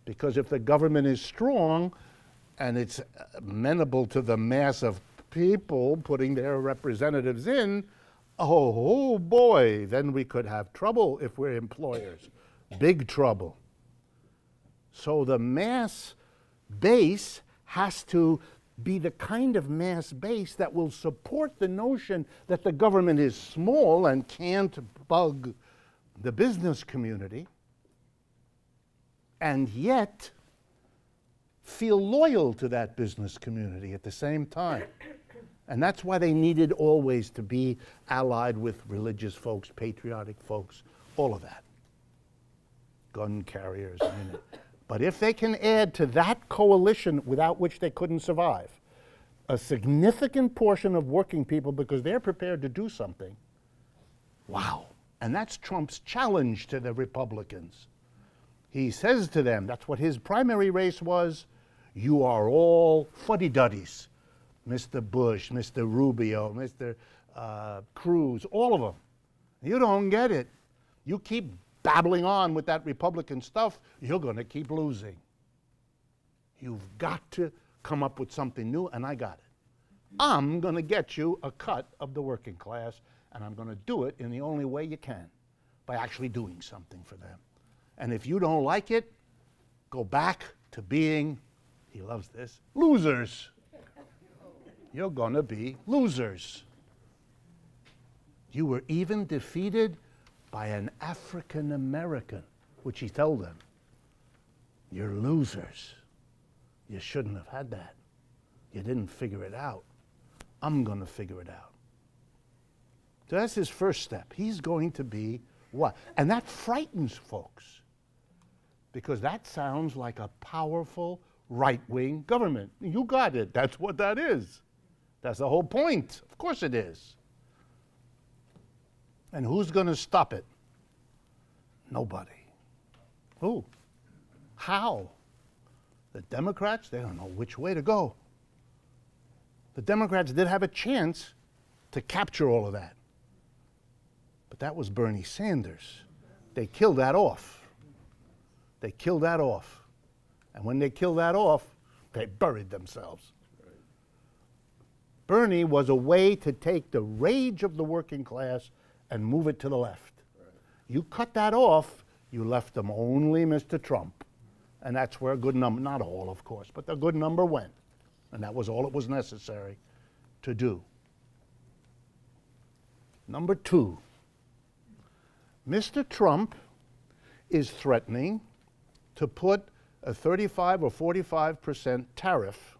Because if the government is strong, and it's amenable to the mass of people putting their representatives in, oh boy, then we could have trouble if we're employers. Big trouble. So the mass base has to be the kind of mass base that will support the notion that the government is small and can't bug the business community, and yet feel loyal to that business community at the same time. And that's why they needed always to be allied with religious folks, patriotic folks, all of that. Gun carriers. But if they can add to that coalition, without which they couldn't survive, a significant portion of working people because they're prepared to do something, wow, And that's Trump's challenge to the Republicans. He says to them, that's what his primary race was, you are all fuddy-duddies. Mr. Bush, Mr. Rubio, Mr. Cruz, all of them. You don't get it. You keep babbling on with that Republican stuff, you're going to keep losing. You've got to come up with something new, and I got it. I'm going to get you a cut of the working class, and I'm going to do it in the only way you can, by actually doing something for them. And if you don't like it, go back to being, he loves this, losers. You're going to be losers. You were even defeated by an African American, which he told them, you're losers. You shouldn't have had that. You didn't figure it out. I'm going to figure it out. So that's his first step. He's going to be what? And that frightens folks, because that sounds like a powerful right-wing government. You got it. That's what that is. That's the whole point. Of course it is. And who's going to stop it? Nobody. Who? How? The Democrats, they don't know which way to go. The Democrats did have a chance to capture all of that. But that was Bernie Sanders. They killed that off. They killed that off. And when they killed that off, they buried themselves. Right. Bernie was a way to take the rage of the working class and move it to the left. Right. You cut that off, you left them only Mr. Trump. And that's where a good number, not all of course, but a good number went. And that was all it was necessary to do. Number two, Mr. Trump is threatening to put a 35 or 45% tariff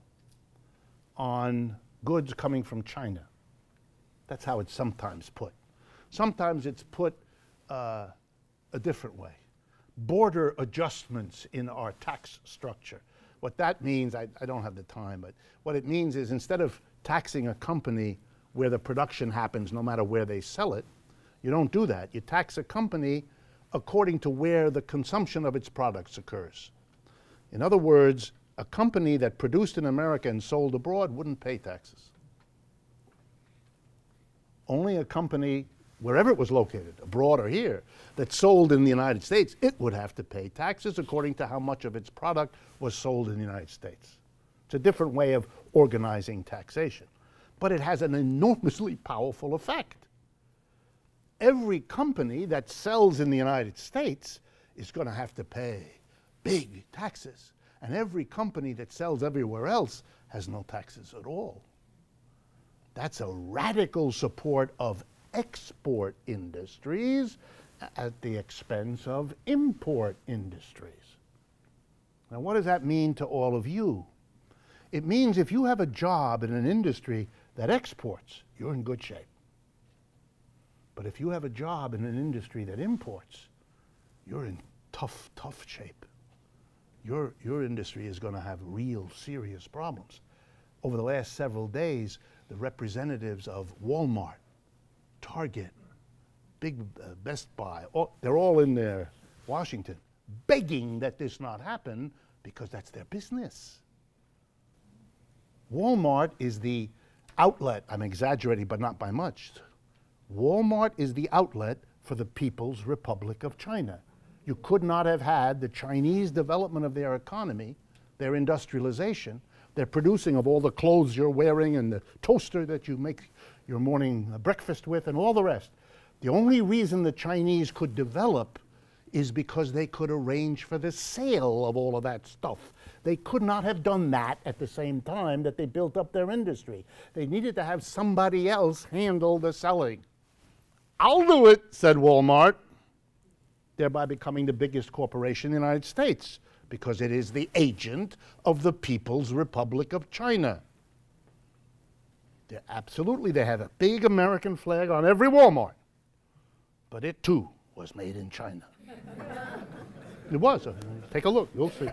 on goods coming from China. That's how it's sometimes put. Sometimes it's put a different way. Border adjustments in our tax structure. What that means, I don't have the time, but what it means is instead of taxing a company where the production happens no matter where they sell it, you don't do that. You tax a company according to where the consumption of its products occurs. In other words, a company that produced in America and sold abroad wouldn't pay taxes. Only a company, wherever it was located, abroad or here, that sold in the United States, it would have to pay taxes according to how much of its product was sold in the United States. It's a different way of organizing taxation, but it has an enormously powerful effect. Every company that sells in the United States is going to have to pay big taxes, and every company that sells everywhere else has no taxes at all. That's a radical support of export industries at the expense of import industries. Now, what does that mean to all of you? It means if you have a job in an industry that exports, you're in good shape. But if you have a job in an industry that imports, you're in tough shape. Your industry is going to have real serious problems. Over the last several days, the representatives of Walmart, Target, Best Buy, they're all in there, Washington, begging that this not happen because that's their business. Walmart is the outlet, I'm exaggerating, but not by much. Walmart is the outlet for the People's Republic of China. You could not have had the Chinese development of their economy, their industrialization, their producing of all the clothes you're wearing and the toaster that you make your morning breakfast with and all the rest. The only reason the Chinese could develop is because they could arrange for the sale of all of that stuff. They could not have done that at the same time that they built up their industry. They needed to have somebody else handle the selling. I'll do it, said Walmart, thereby becoming the biggest corporation in the United States because it is the agent of the People's Republic of China. They have a big American flag on every Walmart, but it too was made in China. It was. Take a look, you'll see.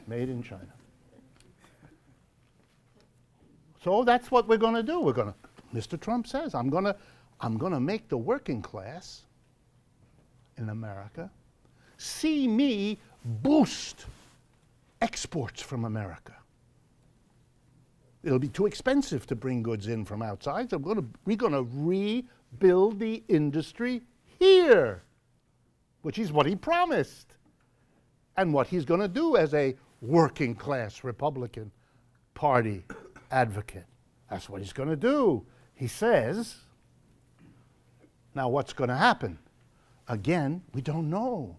Made in China. So that's what we're going to do. Mr. Trump says, I'm going to make the working class in America. See me boost exports from America. It'll be too expensive to bring goods in from outside, so we're going to rebuild the industry here, which is what he promised and what he's going to do as a working class Republican Party advocate. That's what he's going to do, he says. Now, what's going to happen? Again, we don't know.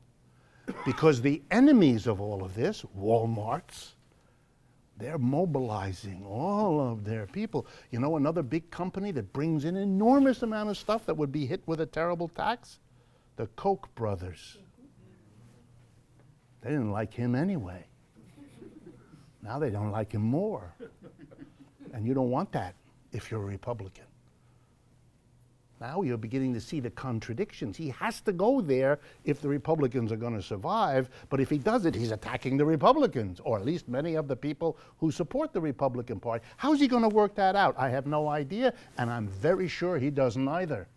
Because the enemies of all of this, Walmarts, they're mobilizing all of their people. You know another big company that brings in enormous amount of stuff that would be hit with a terrible tax? The Koch brothers. They didn't like him anyway. Now they don't like him more. And you don't want that if you're a Republican. Now you're beginning to see the contradictions. He has to go there if the Republicans are going to survive, but if he does it, he's attacking the Republicans, or at least many of the people who support the Republican Party. How's he going to work that out? I have no idea, and I'm very sure he doesn't either.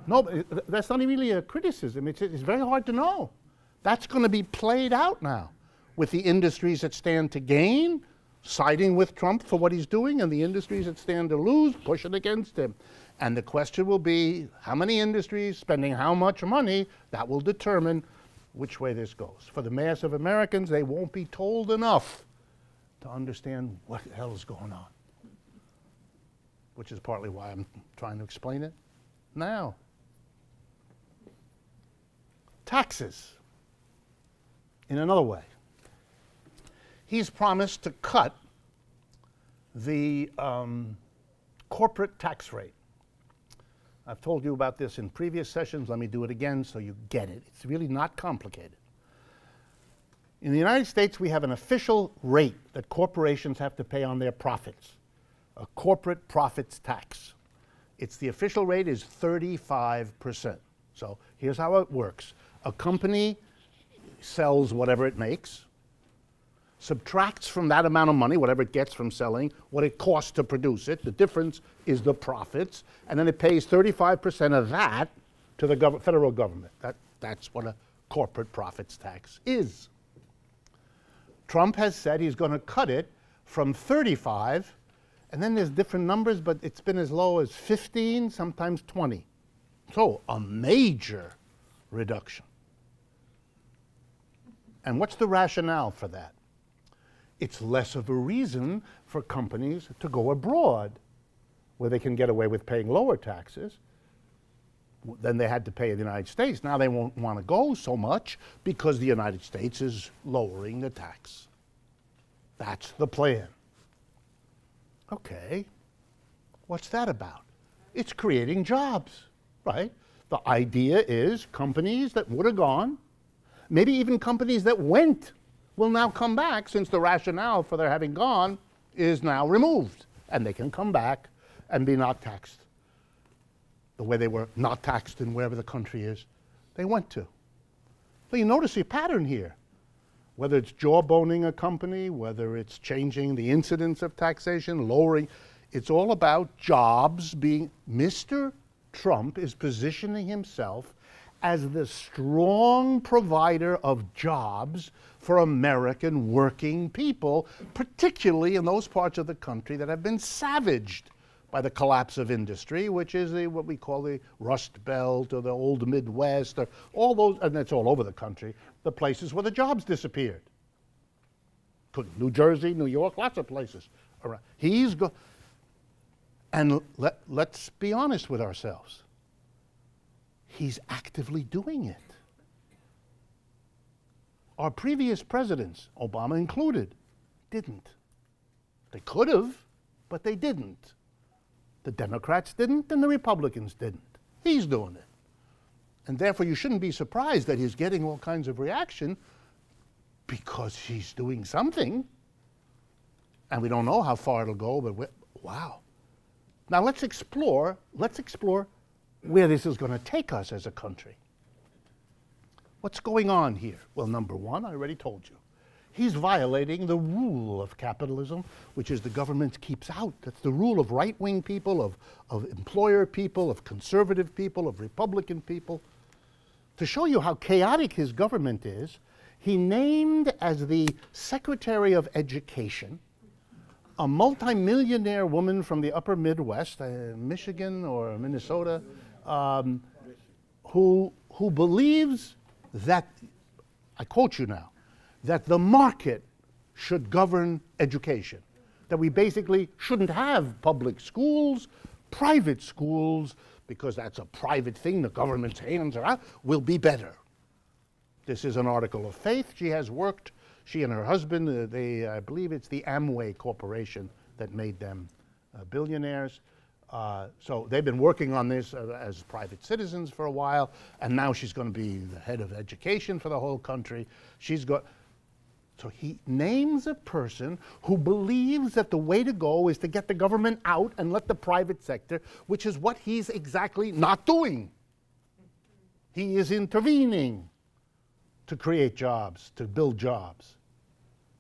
No, that's not really a criticism. It's very hard to know. That's going to be played out now with the industries that stand to gain, siding with Trump for what he's doing, and the industries that stand to lose, pushing against him. And the question will be, how many industries spending how much money? That will determine which way this goes. For the mass of Americans, they won't be told enough to understand what the hell is going on, which is partly why I'm trying to explain it now. Taxes, in another way. He's promised to cut the corporate tax rate. I've told you about this in previous sessions. Let me do it again so you get it. It's really not complicated. In the United States, we have an official rate that corporations have to pay on their profits, a corporate profits tax. The official rate is 35%. So here's how it works. A company sells whatever it makes, subtracts from that amount of money, whatever it gets from selling, what it costs to produce it. The difference is the profits. And then it pays 35% of that to the federal government. That's what a corporate profits tax is. Trump has said he's going to cut it from 35, and then there's different numbers, but it's been as low as 15, sometimes 20. So a major reduction. And what's the rationale for that? It's less of a reason for companies to go abroad, where they can get away with paying lower taxes than they had to pay in the United States. Now they won't want to go so much because the United States is lowering the tax. That's the plan. Okay, what's that about? It's creating jobs, right? The idea is companies that would have gone, maybe even companies that went, will now come back, since the rationale for their having gone is now removed. And they can come back and be not taxed the way they were not taxed in wherever the country is they went to. So you notice a pattern here. Whether it's jawboning a company, whether it's changing the incidence of taxation, lowering, it's all about jobs being... Mr. Trump is positioning himself as the strong provider of jobs for American working people, particularly in those parts of the country that have been savaged by the collapse of industry, which is what we call the Rust Belt or the old Midwest, or all those, and it's all over the country, the places where the jobs disappeared. New Jersey, New York, lots of places around. And let's be honest with ourselves. He's actively doing it. Our previous presidents, Obama included, didn't. They could have, but they didn't. The Democrats didn't, and the Republicans didn't. He's doing it. And therefore, you shouldn't be surprised that he's getting all kinds of reaction, because he's doing something. And we don't know how far it'll go, but wow. Now let's explore where this is going to take us as a country. What's going on here? Well, number one, I already told you. He's violating the rule of capitalism, which is the government keeps out. That's the rule of right-wing people, of employer people, of conservative people, of Republican people. to show you how chaotic his government is, he named as the Secretary of Education a multimillionaire woman from the upper Midwest, Michigan or Minnesota, who believes that, I quote you now, that the market should govern education, that we basically shouldn't have public schools, private schools, because that's a private thing, the government's hands are out, will be better. This is an article of faith. She has worked, she and her husband, I believe it's the Amway Corporation that made them billionaires. So they've been working on this as private citizens for a while, and now she's going to be the head of education for the whole country. So he names a person who believes that the way to go is to get the government out and let the private sector, which is what he's exactly not doing. He is intervening to create jobs, to build jobs.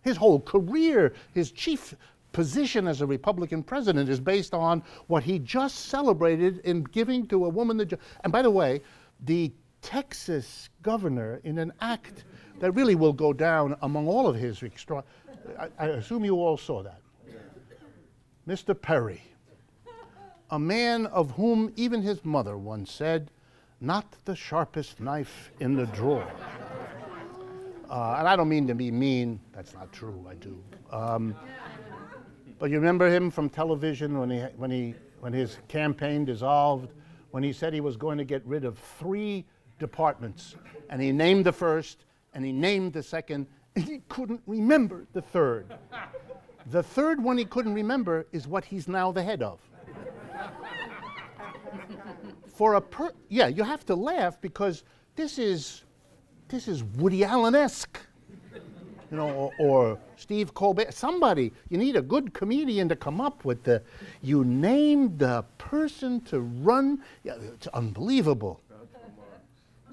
His whole career, his chief position as a Republican president is based on what he just celebrated in giving to a woman the job. And by the way, the Texas governor, in an act that really will go down among all of his I assume you all saw that. Mr. Perry, a man of whom even his mother once said, "Not the sharpest knife in the drawer." And I don't mean to be mean. That's not true. I do. But you remember him from television when his campaign dissolved, when he said he was going to get rid of 3 departments, and he named the first, and he named the second, and he couldn't remember the third. The third one he couldn't remember is what he's now the head of. Yeah, you have to laugh because this is Woody Allen-esque, you know, or Steve Colbert. Somebody, you need a good comedian to come up with you named the person to run. Yeah, it's unbelievable.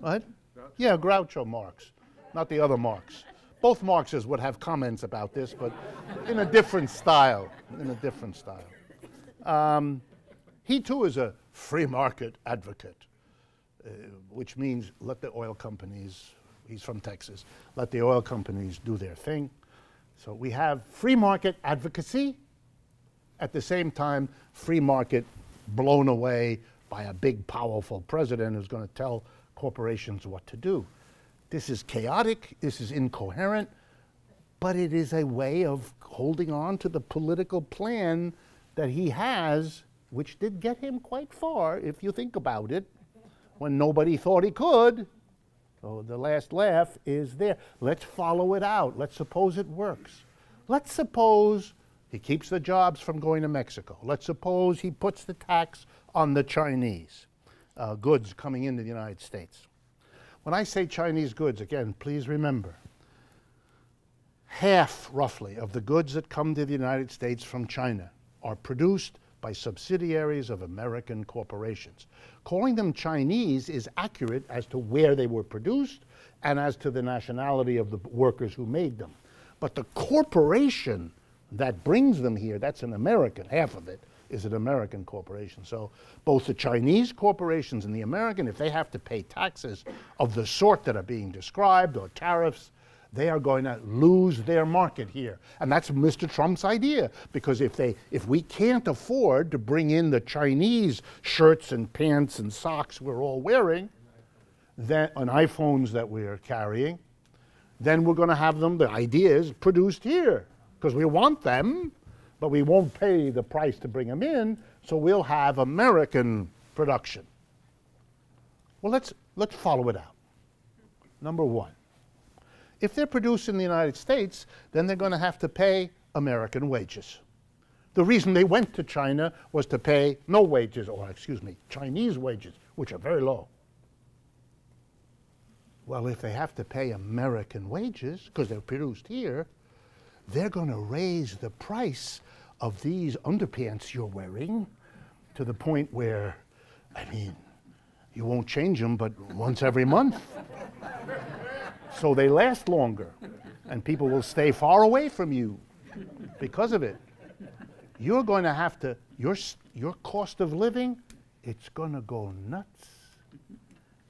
What? Yeah, Groucho Marx, not the other Marx. Both Marxes would have comments about this, but in a different style. He too is a free market advocate, which means let the oil companies, he's from Texas, let the oil companies do their thing. So we have free market advocacy, at the same time free market blown away by a big powerful president who's going to tell corporations what to do. This is chaotic, this is incoherent, but it is a way of holding on to the political plan that he has, which did get him quite far, if you think about it, when nobody thought he could. So the last laugh is there. Let's follow it out. Let's suppose it works. Let's suppose he keeps the jobs from going to Mexico. Let's suppose he puts the tax on the Chinese goods coming into the United States. When I say Chinese goods, again, please remember, half, roughly, of the goods that come to the United States from China are produced by subsidiaries of American corporations. Calling them Chinese is accurate as to where they were produced and as to the nationality of the workers who made them. But the corporation that brings them here, that's an American, half of it is an American corporation. So both the Chinese corporations and the American, if they have to pay taxes of the sort that are being described or tariffs, they are going to lose their market here. And that's Mr. Trump's idea, because if we can't afford to bring in the Chinese shirts and pants and socks we're all wearing, then, and iPhones that we're carrying, then we're going to have them, the ideas, produced here, because we want them, but we won't pay the price to bring them in, so we'll have American production. Well, let's follow it out. Number one, if they're produced in the United States, then they're going to have to pay American wages. The reason they went to China was to pay no wages, or excuse me, Chinese wages, which are very low. Well, if they have to pay American wages, because they're produced here, they're going to raise the price of these underpants you're wearing to the point where, I mean, you won't change them but once every month. So they last longer, and people will stay far away from you because of it. You're going to have to, your cost of living, it's going to go nuts.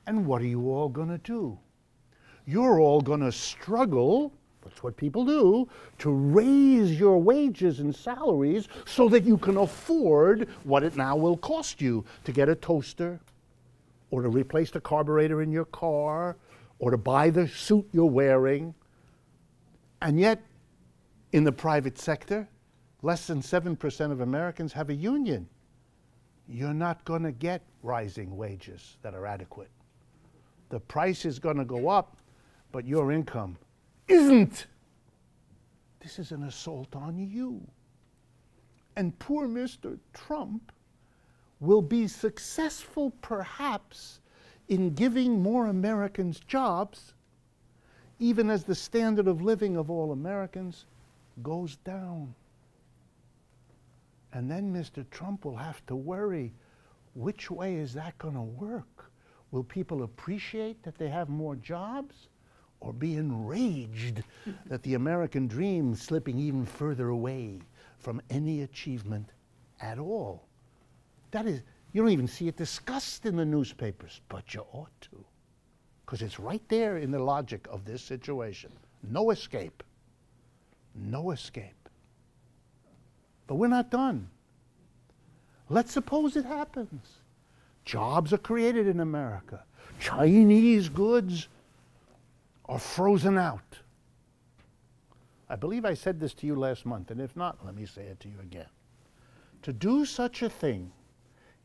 And what are you all going to do? You're all going to struggle, that's what people do, to raise your wages and salaries so that you can afford what it now will cost you to get a toaster, or to replace the carburetor in your car, or to buy the suit you're wearing. And yet, in the private sector, less than 7% of Americans have a union. You're not going to get rising wages that are adequate. The price is going to go up, but your income isn't. This is an assault on you. And poor Mr. Trump will be successful, perhaps, in giving more Americans jobs, even as the standard of living of all Americans goes down. And then Mr. Trump will have to worry, which way is that going to work? Will people appreciate that they have more jobs, or be enraged that the American dream is slipping even further away from any achievement at all? That is, you don't even see it discussed in the newspapers, but you ought to, because it's right there in the logic of this situation. No escape. No escape. But we're not done. Let's suppose it happens. Jobs are created in America. Chinese goods are frozen out. I believe I said this to you last month, and if not, let me say it to you again. To do such a thing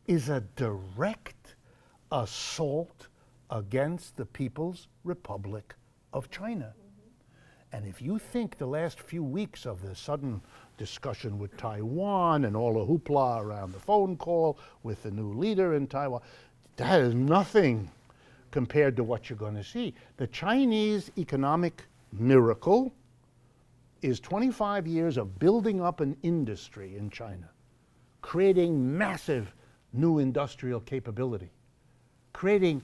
is a direct assault against the People's Republic of China. And if you think the last few weeks of the sudden discussion with Taiwan and all the hoopla around the phone call with the new leader in Taiwan, that is nothing compared to what you're going to see. The Chinese economic miracle is 25 years of building up an industry in China, creating massive new industrial capability, creating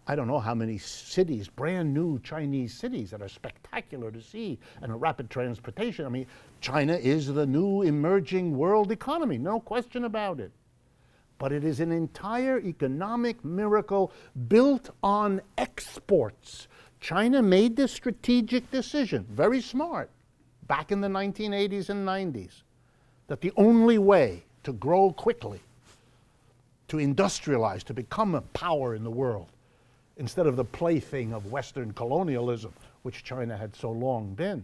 I don't know how many cities, brand new Chinese cities that are spectacular to see, and a rapid transportation. I mean, China is the new emerging world economy, no question about it. But it is an entire economic miracle built on exports. China made this strategic decision, very smart, back in the 1980s and 90s, that the only way to grow quickly, to industrialize, to become a power in the world, instead of the plaything of Western colonialism, which China had so long been,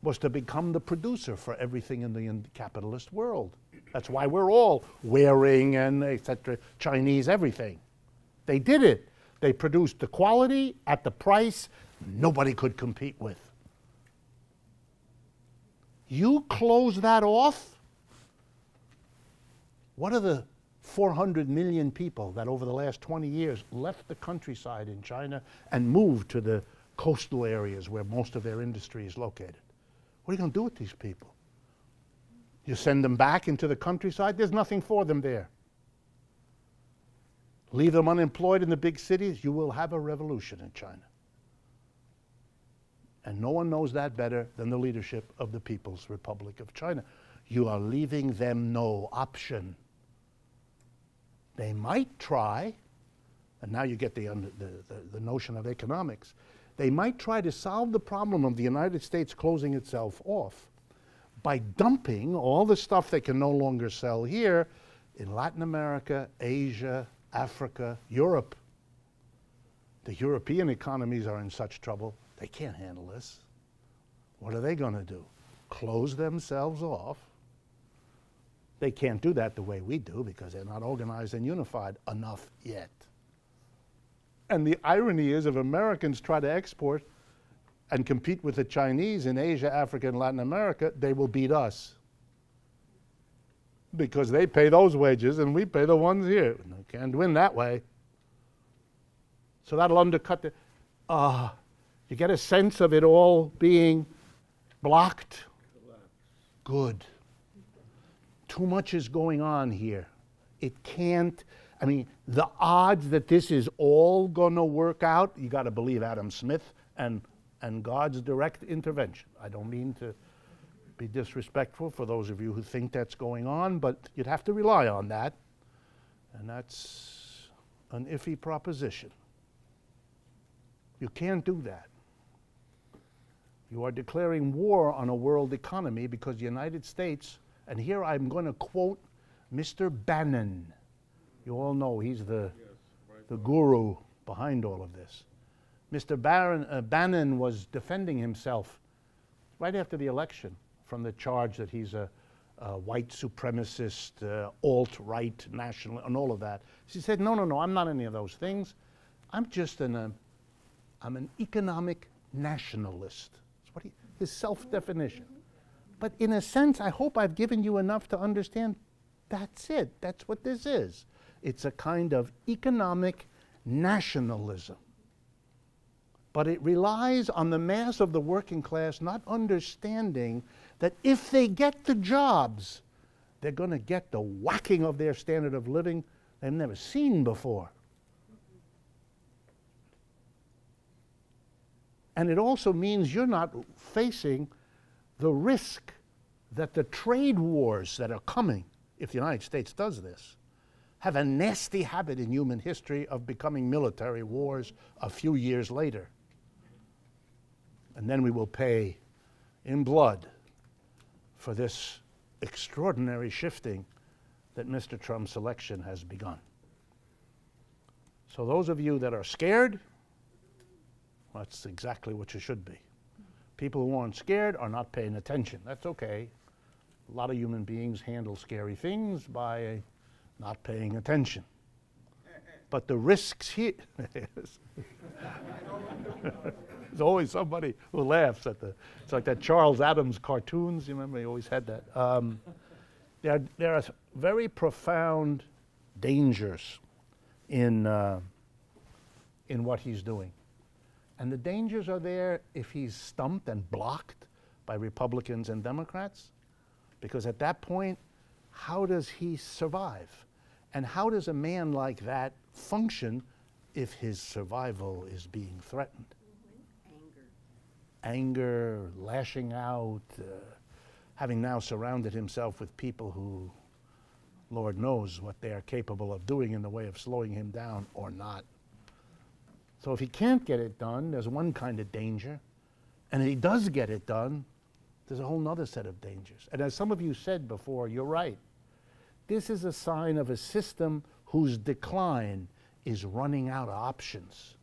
was to become the producer for everything in the capitalist world. That's why we're all wearing and etc. Chinese everything. They did it. They produced the quality at the price nobody could compete with. You close that off, what are the 400 million people that over the last 20 years left the countryside in China and moved to the coastal areas where most of their industry is located? What are you going to do with these people? You send them back into the countryside? There's nothing for them there. Leave them unemployed in the big cities? You will have a revolution in China. And no one knows that better than the leadership of the People's Republic of China. You are leaving them no option. They might try, and now you get the notion of economics, they might try to solve the problem of the United States closing itself off by dumping all the stuff they can no longer sell here in Latin America, Asia, Africa, Europe. The European economies are in such trouble, they can't handle this. What are they going to do? Close themselves off? They can't do that the way we do because they're not organized and unified enough yet. And the irony is, if Americans try to export and compete with the Chinese in Asia, Africa, and Latin America, they will beat us. Because they pay those wages and we pay the ones here. They can't win that way. So that'll undercut the... you get a sense of it all being blocked? Good. Too much is going on here. It can't, I mean, the odds that this is all going to work out, you got to believe Adam Smith and God's direct intervention. I don't mean to be disrespectful for those of you who think that's going on, but you'd have to rely on that. And that's an iffy proposition. You can't do that. You are declaring war on a world economy because the United States, and here I'm going to quote Mr. Bannon. You all know he's the guru behind all of this. Mr. Bannon was defending himself right after the election from the charge that he's a white supremacist, alt-right national, and all of that. He said, no, no, no, I'm not any of those things. I'm just I'm an economic nationalist. That's what his self-definition. But in a sense, I hope I've given you enough to understand that's it. That's what this is. It's a kind of economic nationalism. But it relies on the mass of the working class not understanding that if they get the jobs, they're going to get the whacking of their standard of living they've never seen before. And it also means you're not facing the risk that the trade wars that are coming, if the United States does this, have a nasty habit in human history of becoming military wars a few years later. And then we will pay in blood for this extraordinary shifting that Mr. Trump's election has begun. So those of you that are scared, that's exactly what you should be. People who aren't scared are not paying attention. That's okay. A lot of human beings handle scary things by not paying attention. But the risks here, there's always somebody who laughs at it's like that Charles Addams cartoons, you remember, he always had that. There are very profound dangers in what he's doing. And the dangers are there if he's stumped and blocked by Republicans and Democrats, because at that point, how does he survive? And how does a man like that function if his survival is being threatened? Anger, lashing out, having now surrounded himself with people who, Lord knows what they are capable of doing in the way of slowing him down or not. So if he can't get it done, there's one kind of danger. And if he does get it done, there's a whole other set of dangers. And as some of you said before, you're right. This is a sign of a system whose decline is running out of options.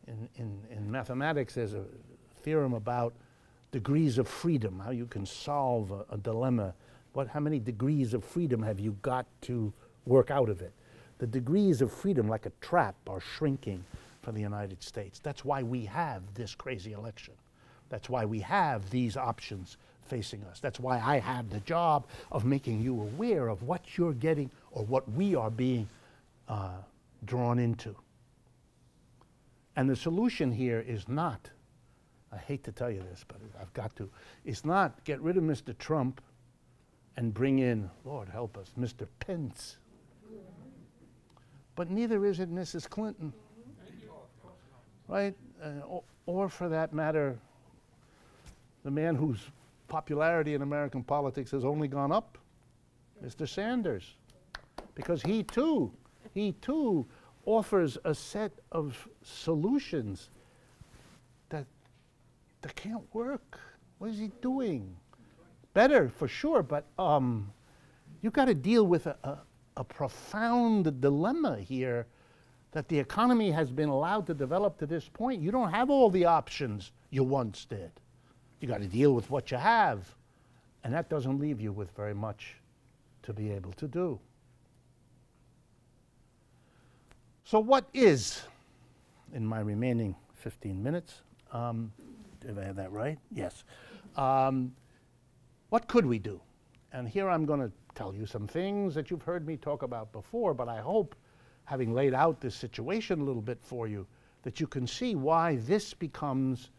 In mathematics, there's a theorem about degrees of freedom, how you can solve a dilemma. How many degrees of freedom have you got to work out of it? The degrees of freedom, like a trap, are shrinking for the United States. That's why we have this crazy election. That's why we have these options facing us. That's why I have the job of making you aware of what you're getting or what we are being drawn into. And the solution here is not, I hate to tell you this, but I've got to, it's not get rid of Mr. Trump and bring in, Lord help us, Mr. Pence. But neither is it Mrs. Clinton. Right? Or for that matter, the man whose popularity in American politics has only gone up, Mr. Sanders. Because he too offers a set of solutions that can't work. What is he doing? Better for sure, but you've got to deal with a profound dilemma here that the economy has been allowed to develop to this point. You don't have all the options you once did. You got to deal with what you have, and that doesn't leave you with very much to be able to do. So what is, in my remaining 15 minutes, did I have that right? Yes. What could we do? And here I'm going to tell you some things that you've heard me talk about before, but I hope, having laid out this situation a little bit for you, that you can see why this becomes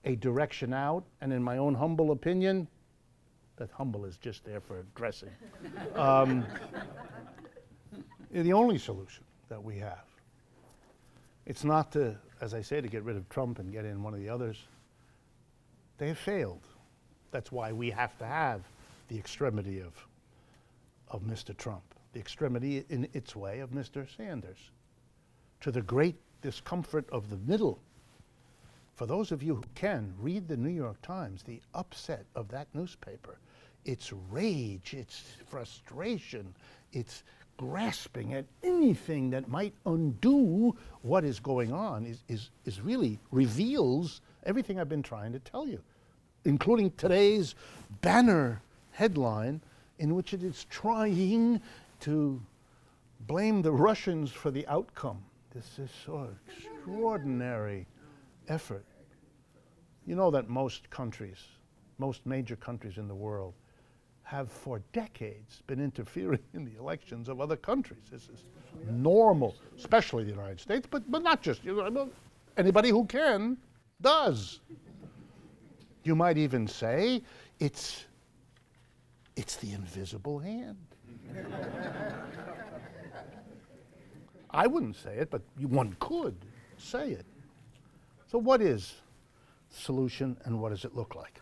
a direction out, and in my own humble opinion, that humble is just there for dressing, the only solution that we have. It's not to, as I say, to get rid of Trump and get in one of the others. They have failed. That's why we have to have the extremity of Mr. Trump. the extremity in its way of Mr. Sanders, to the great discomfort of the middle. For those of you who can, read the New York Times, the upset of that newspaper. Its rage, its frustration, its grasping at anything that might undo what is going on is really reveals everything I've been trying to tell you, including today's banner headline in which it is trying to blame the Russians for the outcome. This is so extraordinary effort. You know that most countries, most major countries in the world, have for decades been interfering in the elections of other countries. This is normal, especially the United States, but not just, you know, anybody who can does. You might even say it's the invisible hand. I wouldn't say it, but one could say it. So what is solution and what does it look like?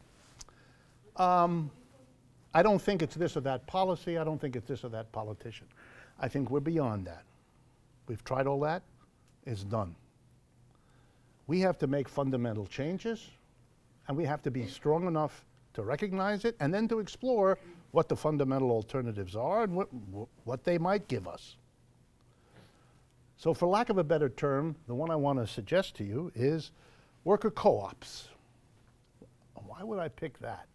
I don't think it's this or that policy. I don't think it's this or that politician. I think we're beyond that. We've tried all that. It's done. We have to make fundamental changes, and we have to be strong enough to recognize it and then to explore what the fundamental alternatives are and what they might give us. So for lack of a better term, the one I want to suggest to you is worker co-ops. Why would I pick that?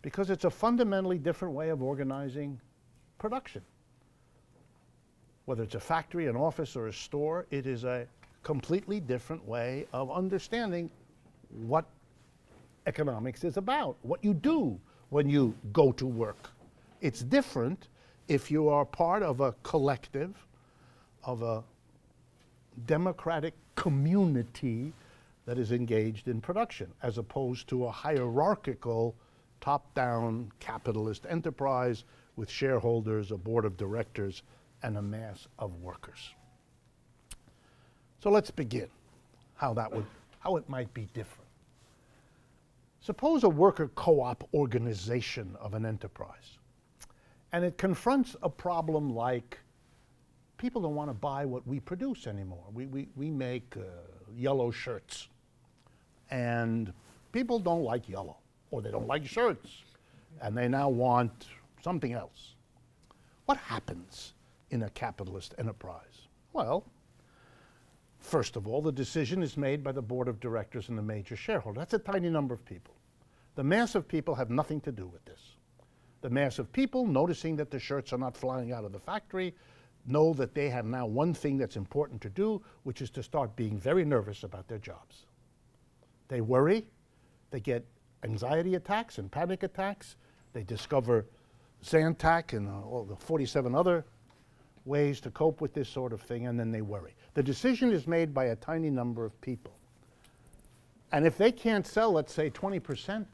Because it's a fundamentally different way of organizing production. Whether it's a factory, an office, or a store, it is a completely different way of understanding what economics is about, what you do when you go to work. It's different if you are part of a collective, of a democratic community that is engaged in production, as opposed to a hierarchical, top-down capitalist enterprise with shareholders, a board of directors, and a mass of workers. So let's begin how it might be different. Suppose a worker co-op organization of an enterprise, and it confronts a problem like people don't want to buy what we produce anymore. We make yellow shirts, and people don't like yellow, or they don't like shirts, and they now want something else. What happens in a capitalist enterprise? Well, first of all, the decision is made by the board of directors and the major shareholder. That's a tiny number of people. The mass of people have nothing to do with this. The mass of people, noticing that the shirts are not flying out of the factory, know that they have now one thing that's important to do, which is to start being very nervous about their jobs. They worry, they get anxiety attacks and panic attacks, they discover Zantac and all the 47 other ways to cope with this sort of thing, and then they worry. The decision is made by a tiny number of people. And if they can't sell, let's say, 20%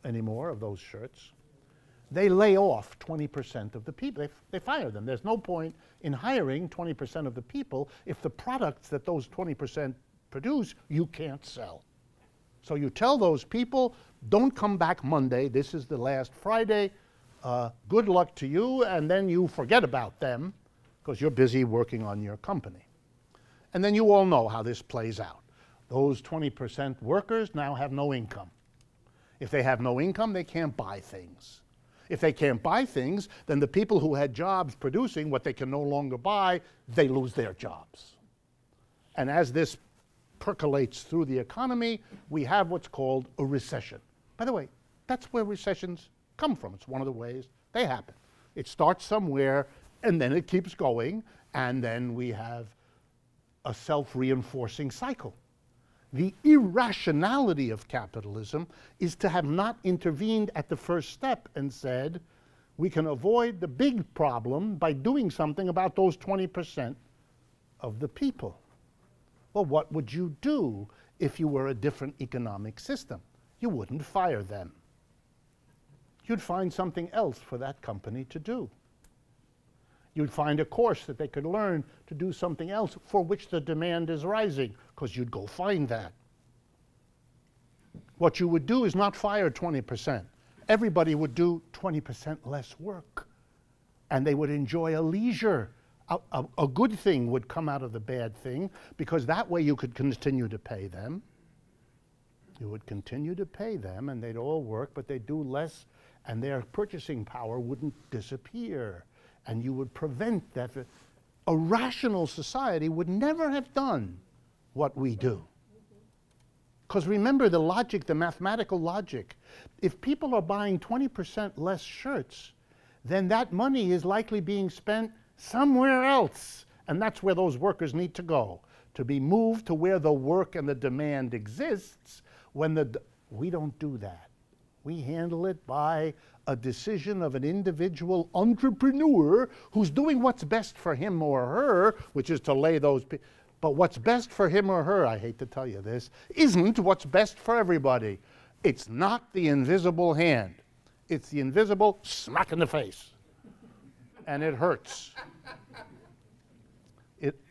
anymore of those shirts, they lay off 20% of the people. They fire them. There's no point in hiring 20% of the people if the products that those 20% produce you can't sell. So you tell those people, don't come back Monday. This is the last Friday. Good luck to you, and then you forget about them because you're busy working on your company. And then you all know how this plays out. Those 20% workers now have no income. If they have no income, they can't buy things. If they can't buy things, then the people who had jobs producing what they can no longer buy, they lose their jobs. And as this percolates through the economy, we have what's called a recession. By the way, that's where recessions come from. It's one of the ways they happen. It starts somewhere, and then it keeps going, and then we have a self-reinforcing cycle. The irrationality of capitalism is to have not intervened at the first step and said, we can avoid the big problem by doing something about those 20% of the people. Well, what would you do if you were a different economic system? You wouldn't fire them. You'd find something else for that company to do. You'd find a course that they could learn to do something else for which the demand is rising, because you'd go find that. What you would do is not fire 20%. Everybody would do 20% less work. and they would enjoy a leisure. A good thing would come out of the bad thing, because that way you could continue to pay them. You would continue to pay them, and they'd all work, but they'd do less, and their purchasing power wouldn't disappear. And you would prevent that. A rational society would never have done what we do. Because remember the logic, the mathematical logic. If people are buying 20% less shirts, then that money is likely being spent somewhere else. And that's where those workers need to go, to be moved to where the work and the demand exists. We don't do that. We handle it by a decision of an individual entrepreneur who's doing what's best for him or her, which is to lay those people. But what's best for him or her, I hate to tell you this, isn't what's best for everybody. It's not the invisible hand. It's the invisible smack in the face. And it hurts.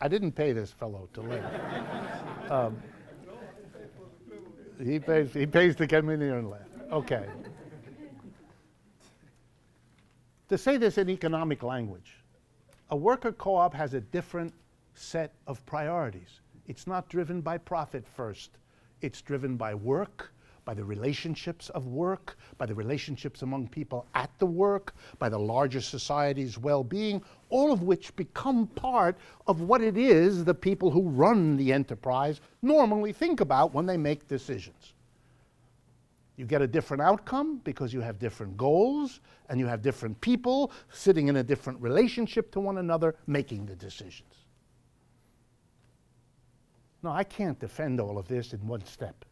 I didn't pay this fellow to laugh. He pays to get me in here and laugh. Okay. To say this in economic language, a worker co-op has a different set of priorities. It's not driven by profit first. It's driven by work, by the relationships of work, by the relationships among people at the work, by the larger society's well-being, all of which become part of what it is the people who run the enterprise normally think about when they make decisions. You get a different outcome because you have different goals, and you have different people sitting in a different relationship to one another making the decisions. Now, I can't defend all of this in one step.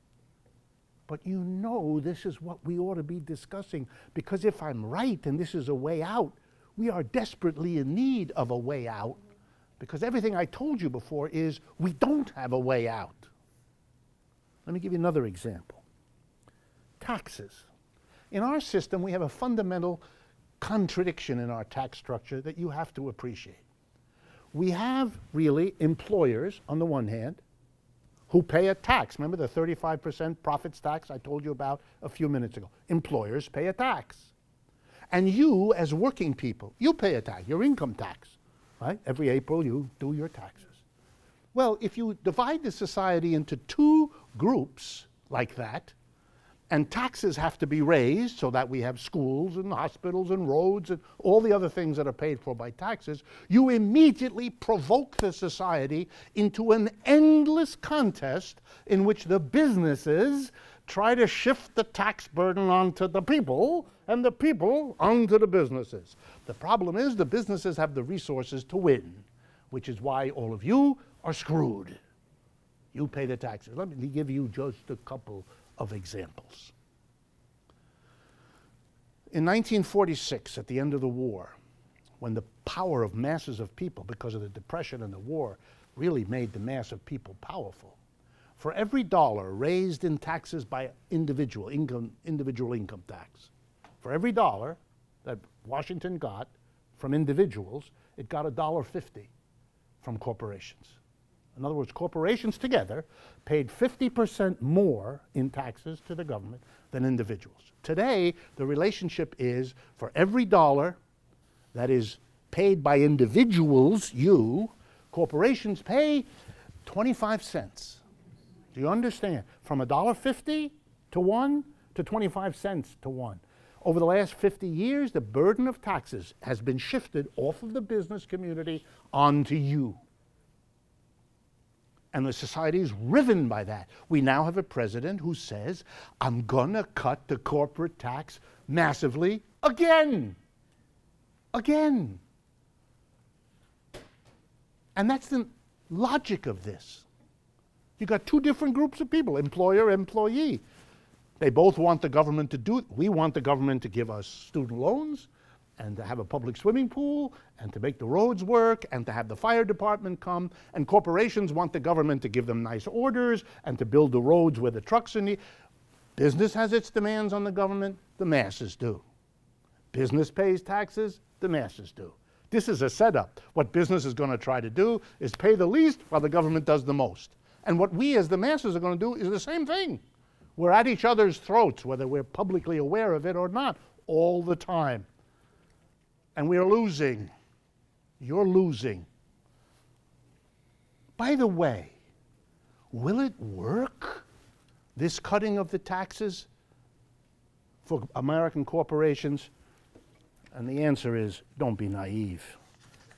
But you know this is what we ought to be discussing, because if I'm right and this is a way out, we are desperately in need of a way out, because everything I told you before is we don't have a way out. Let me give you another example. Taxes. In our system, we have a fundamental contradiction in our tax structure that you have to appreciate. We have really employers on the one hand who pay a tax. Remember the 35% profits tax I told you about a few minutes ago? Employers pay a tax. And you, as working people, you pay a tax, your income tax, right? Every April you do your taxes. Well, if you divide the society into two groups like that, and taxes have to be raised so that we have schools and hospitals and roads and all the other things that are paid for by taxes, you immediately provoke the society into an endless contest in which the businesses try to shift the tax burden onto the people and the people onto the businesses. The problem is the businesses have the resources to win, which is why all of you are screwed. You pay the taxes. Let me give you just a couple of examples. In 1946, at the end of the war, when the power of masses of people, because of the Depression and the war, really made the mass of people powerful, for every dollar raised in taxes by individual income tax, for every dollar that Washington got from individuals, it got $1.50 from corporations. In other words, corporations together paid 50% more in taxes to the government than individuals. Today, the relationship is for every dollar that is paid by individuals, corporations pay 25 cents. Do you understand? From $1.50 to 1 to 25 cents to 1. Over the last 50 years, the burden of taxes has been shifted off of the business community onto you. And the society is riven by that. We now have a president who says, I'm gonna cut the corporate tax massively again. Again. And that's the logic of this. You got two different groups of people, employer, employee. They both want the government to do it. We want the government to give us student loans, and to have a public swimming pool, and to make the roads work, and to have the fire department come, and corporations want the government to give them nice orders, and to build the roads where the trucks are needed. Business has its demands on the government, the masses do. Business pays taxes, the masses do. This is a setup. What business is going to try to do is pay the least while the government does the most. And what we as the masses are going to do is the same thing. We're at each other's throats, whether we're publicly aware of it or not, all the time. And we're losing. You're losing. By the way, will it work, this cutting of the taxes for American corporations? And the answer is, don't be naive.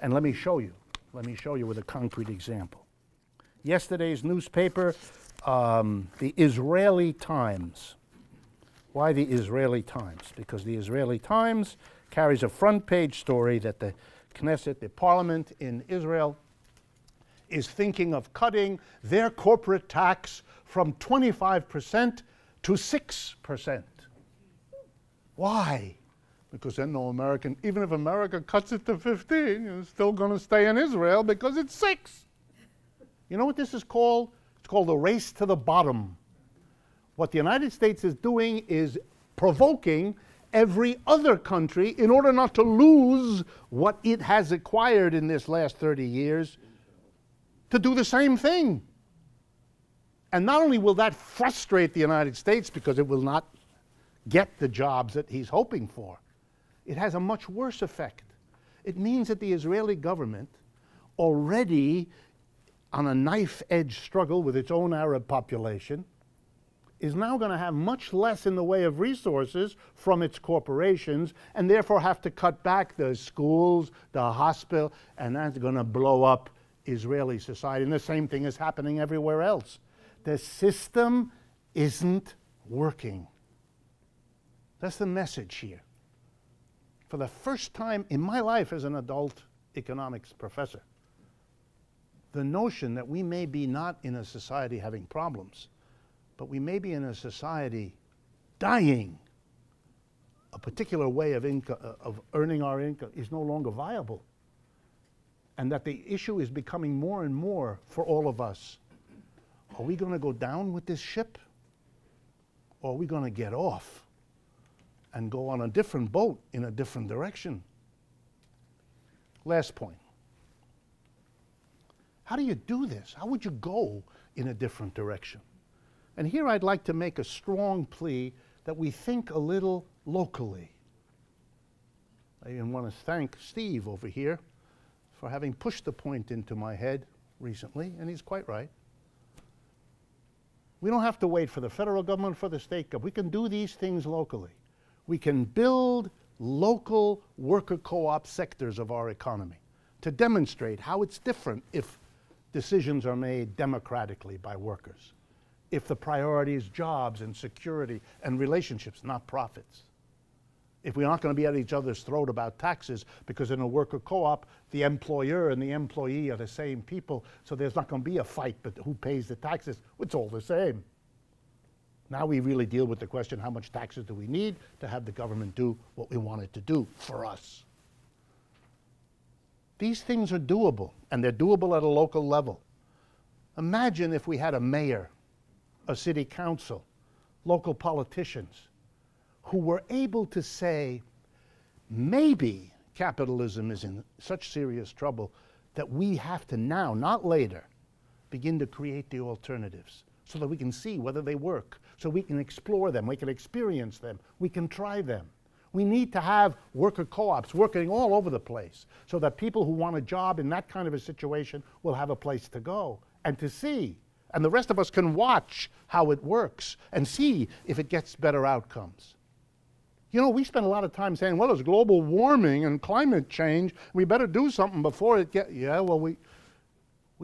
And let me show you. Let me show you with a concrete example. Yesterday's newspaper, the Israeli Times. Why the Israeli Times? Because the Israeli Times carries a front page story that the Knesset, the parliament in Israel, is thinking of cutting their corporate tax from 25% to 6%. Why? Because then no American, even if America cuts it to 15, it's still going to stay in Israel because it's 6. You know what this is called? It's called a race to the bottom. What the United States is doing is provoking every other country in order not to lose what it has acquired in this last 30 years to do the same thing. And not only will that frustrate the United States because it will not get the jobs that he's hoping for, it has a much worse effect. It means that the Israeli government, already on a knife-edge struggle with its own Arab population, is now going to have much less in the way of resources from its corporations, and therefore have to cut back the schools, the hospital, and that's going to blow up Israeli society. And the same thing is happening everywhere else. The system isn't working. That's the message here. For the first time in my life as an adult economics professor, the notion that we may be not in a society having problems, but we may be in a society dying, a particular way of income, of earning our income, is no longer viable. And that the issue is becoming more and more for all of us. Are we going to go down with this ship? Or are we going to get off and go on a different boat in a different direction? Last point. How do you do this? How would you go in a different direction? And here I'd like to make a strong plea that we think a little locally. I even want to thank Steve over here for having pushed the point into my head recently, and he's quite right. We don't have to wait for the federal government, for the state government. We can do these things locally. We can build local worker co-op sectors of our economy to demonstrate how it's different if decisions are made democratically by workers, if the priority is jobs and security and relationships, not profits. If we're not going to be at each other's throat about taxes, because in a worker co-op, the employer and the employee are the same people, so there's not going to be a fight, but who pays the taxes? It's all the same. Now we really deal with the question, how much taxes do we need to have the government do what we want it to do for us? These things are doable, and they're doable at a local level. Imagine if we had a mayor, a city council, local politicians, who were able to say, maybe capitalism is in such serious trouble that we have to now, not later, begin to create the alternatives so that we can see whether they work, so we can explore them, we can experience them, we can try them. We need to have worker co-ops working all over the place so that people who want a job in that kind of a situation will have a place to go and to see. And the rest of us can watch how it works and see if it gets better outcomes. You know, we spend a lot of time saying, well, there's global warming and climate change. We better do something before it gets... Yeah, well, we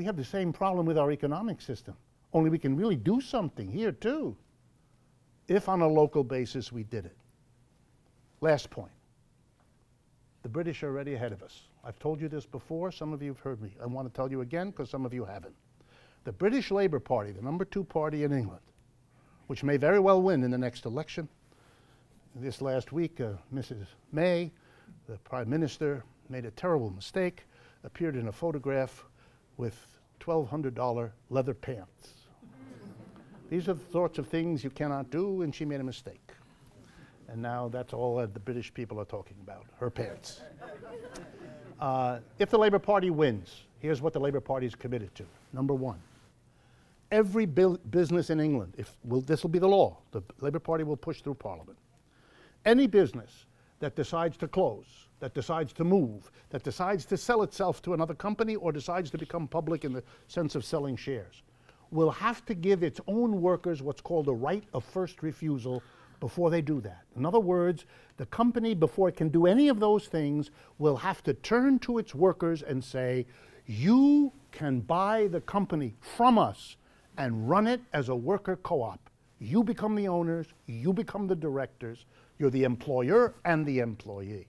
have the same problem with our economic system. Only we can really do something here, too, if on a local basis we did it. Last point. The British are already ahead of us. I've told you this before. Some of you have heard me. I want to tell you again because some of you haven't. The British Labour Party, the #2 party in England, which may very well win in the next election. This last week, Mrs. May, the Prime Minister, made a terrible mistake, appeared in a photograph with $1,200 leather pants. These are the sorts of things you cannot do, and she made a mistake. And now that's all that the British people are talking about, her pants. If the Labour Party wins, here's what the Labour Party is committed to. Number one, every business in England, this will be the law, the Labour Party will push through Parliament. Any business that decides to close that decides to move, that decides to sell itself to another company or decides to become public in the sense of selling shares, will have to give its own workers what's called a right of first refusal before they do that. In other words, the company, before it can do any of those things, will have to turn to its workers and say, you can buy the company from us and run it as a worker co-op. You become the owners, you become the directors, you're the employer and the employee.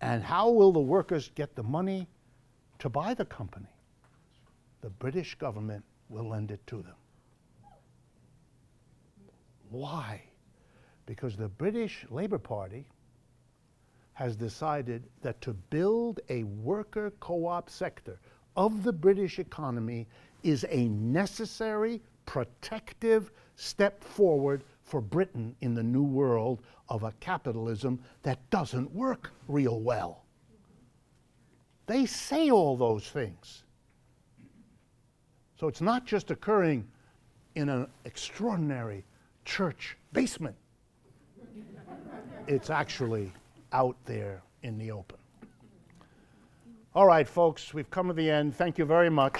And how will the workers get the money to buy the company? The British government will lend it to them. Why? Because the British Labour Party has decided that to build a worker co-op sector of the British economy is a necessary, protective step forward for Britain in the new world of a capitalism that doesn't work real well. They say all those things. So it's not just occurring in an extraordinary church basement. It's actually out there in the open. All right, folks, we've come to the end. Thank you very much.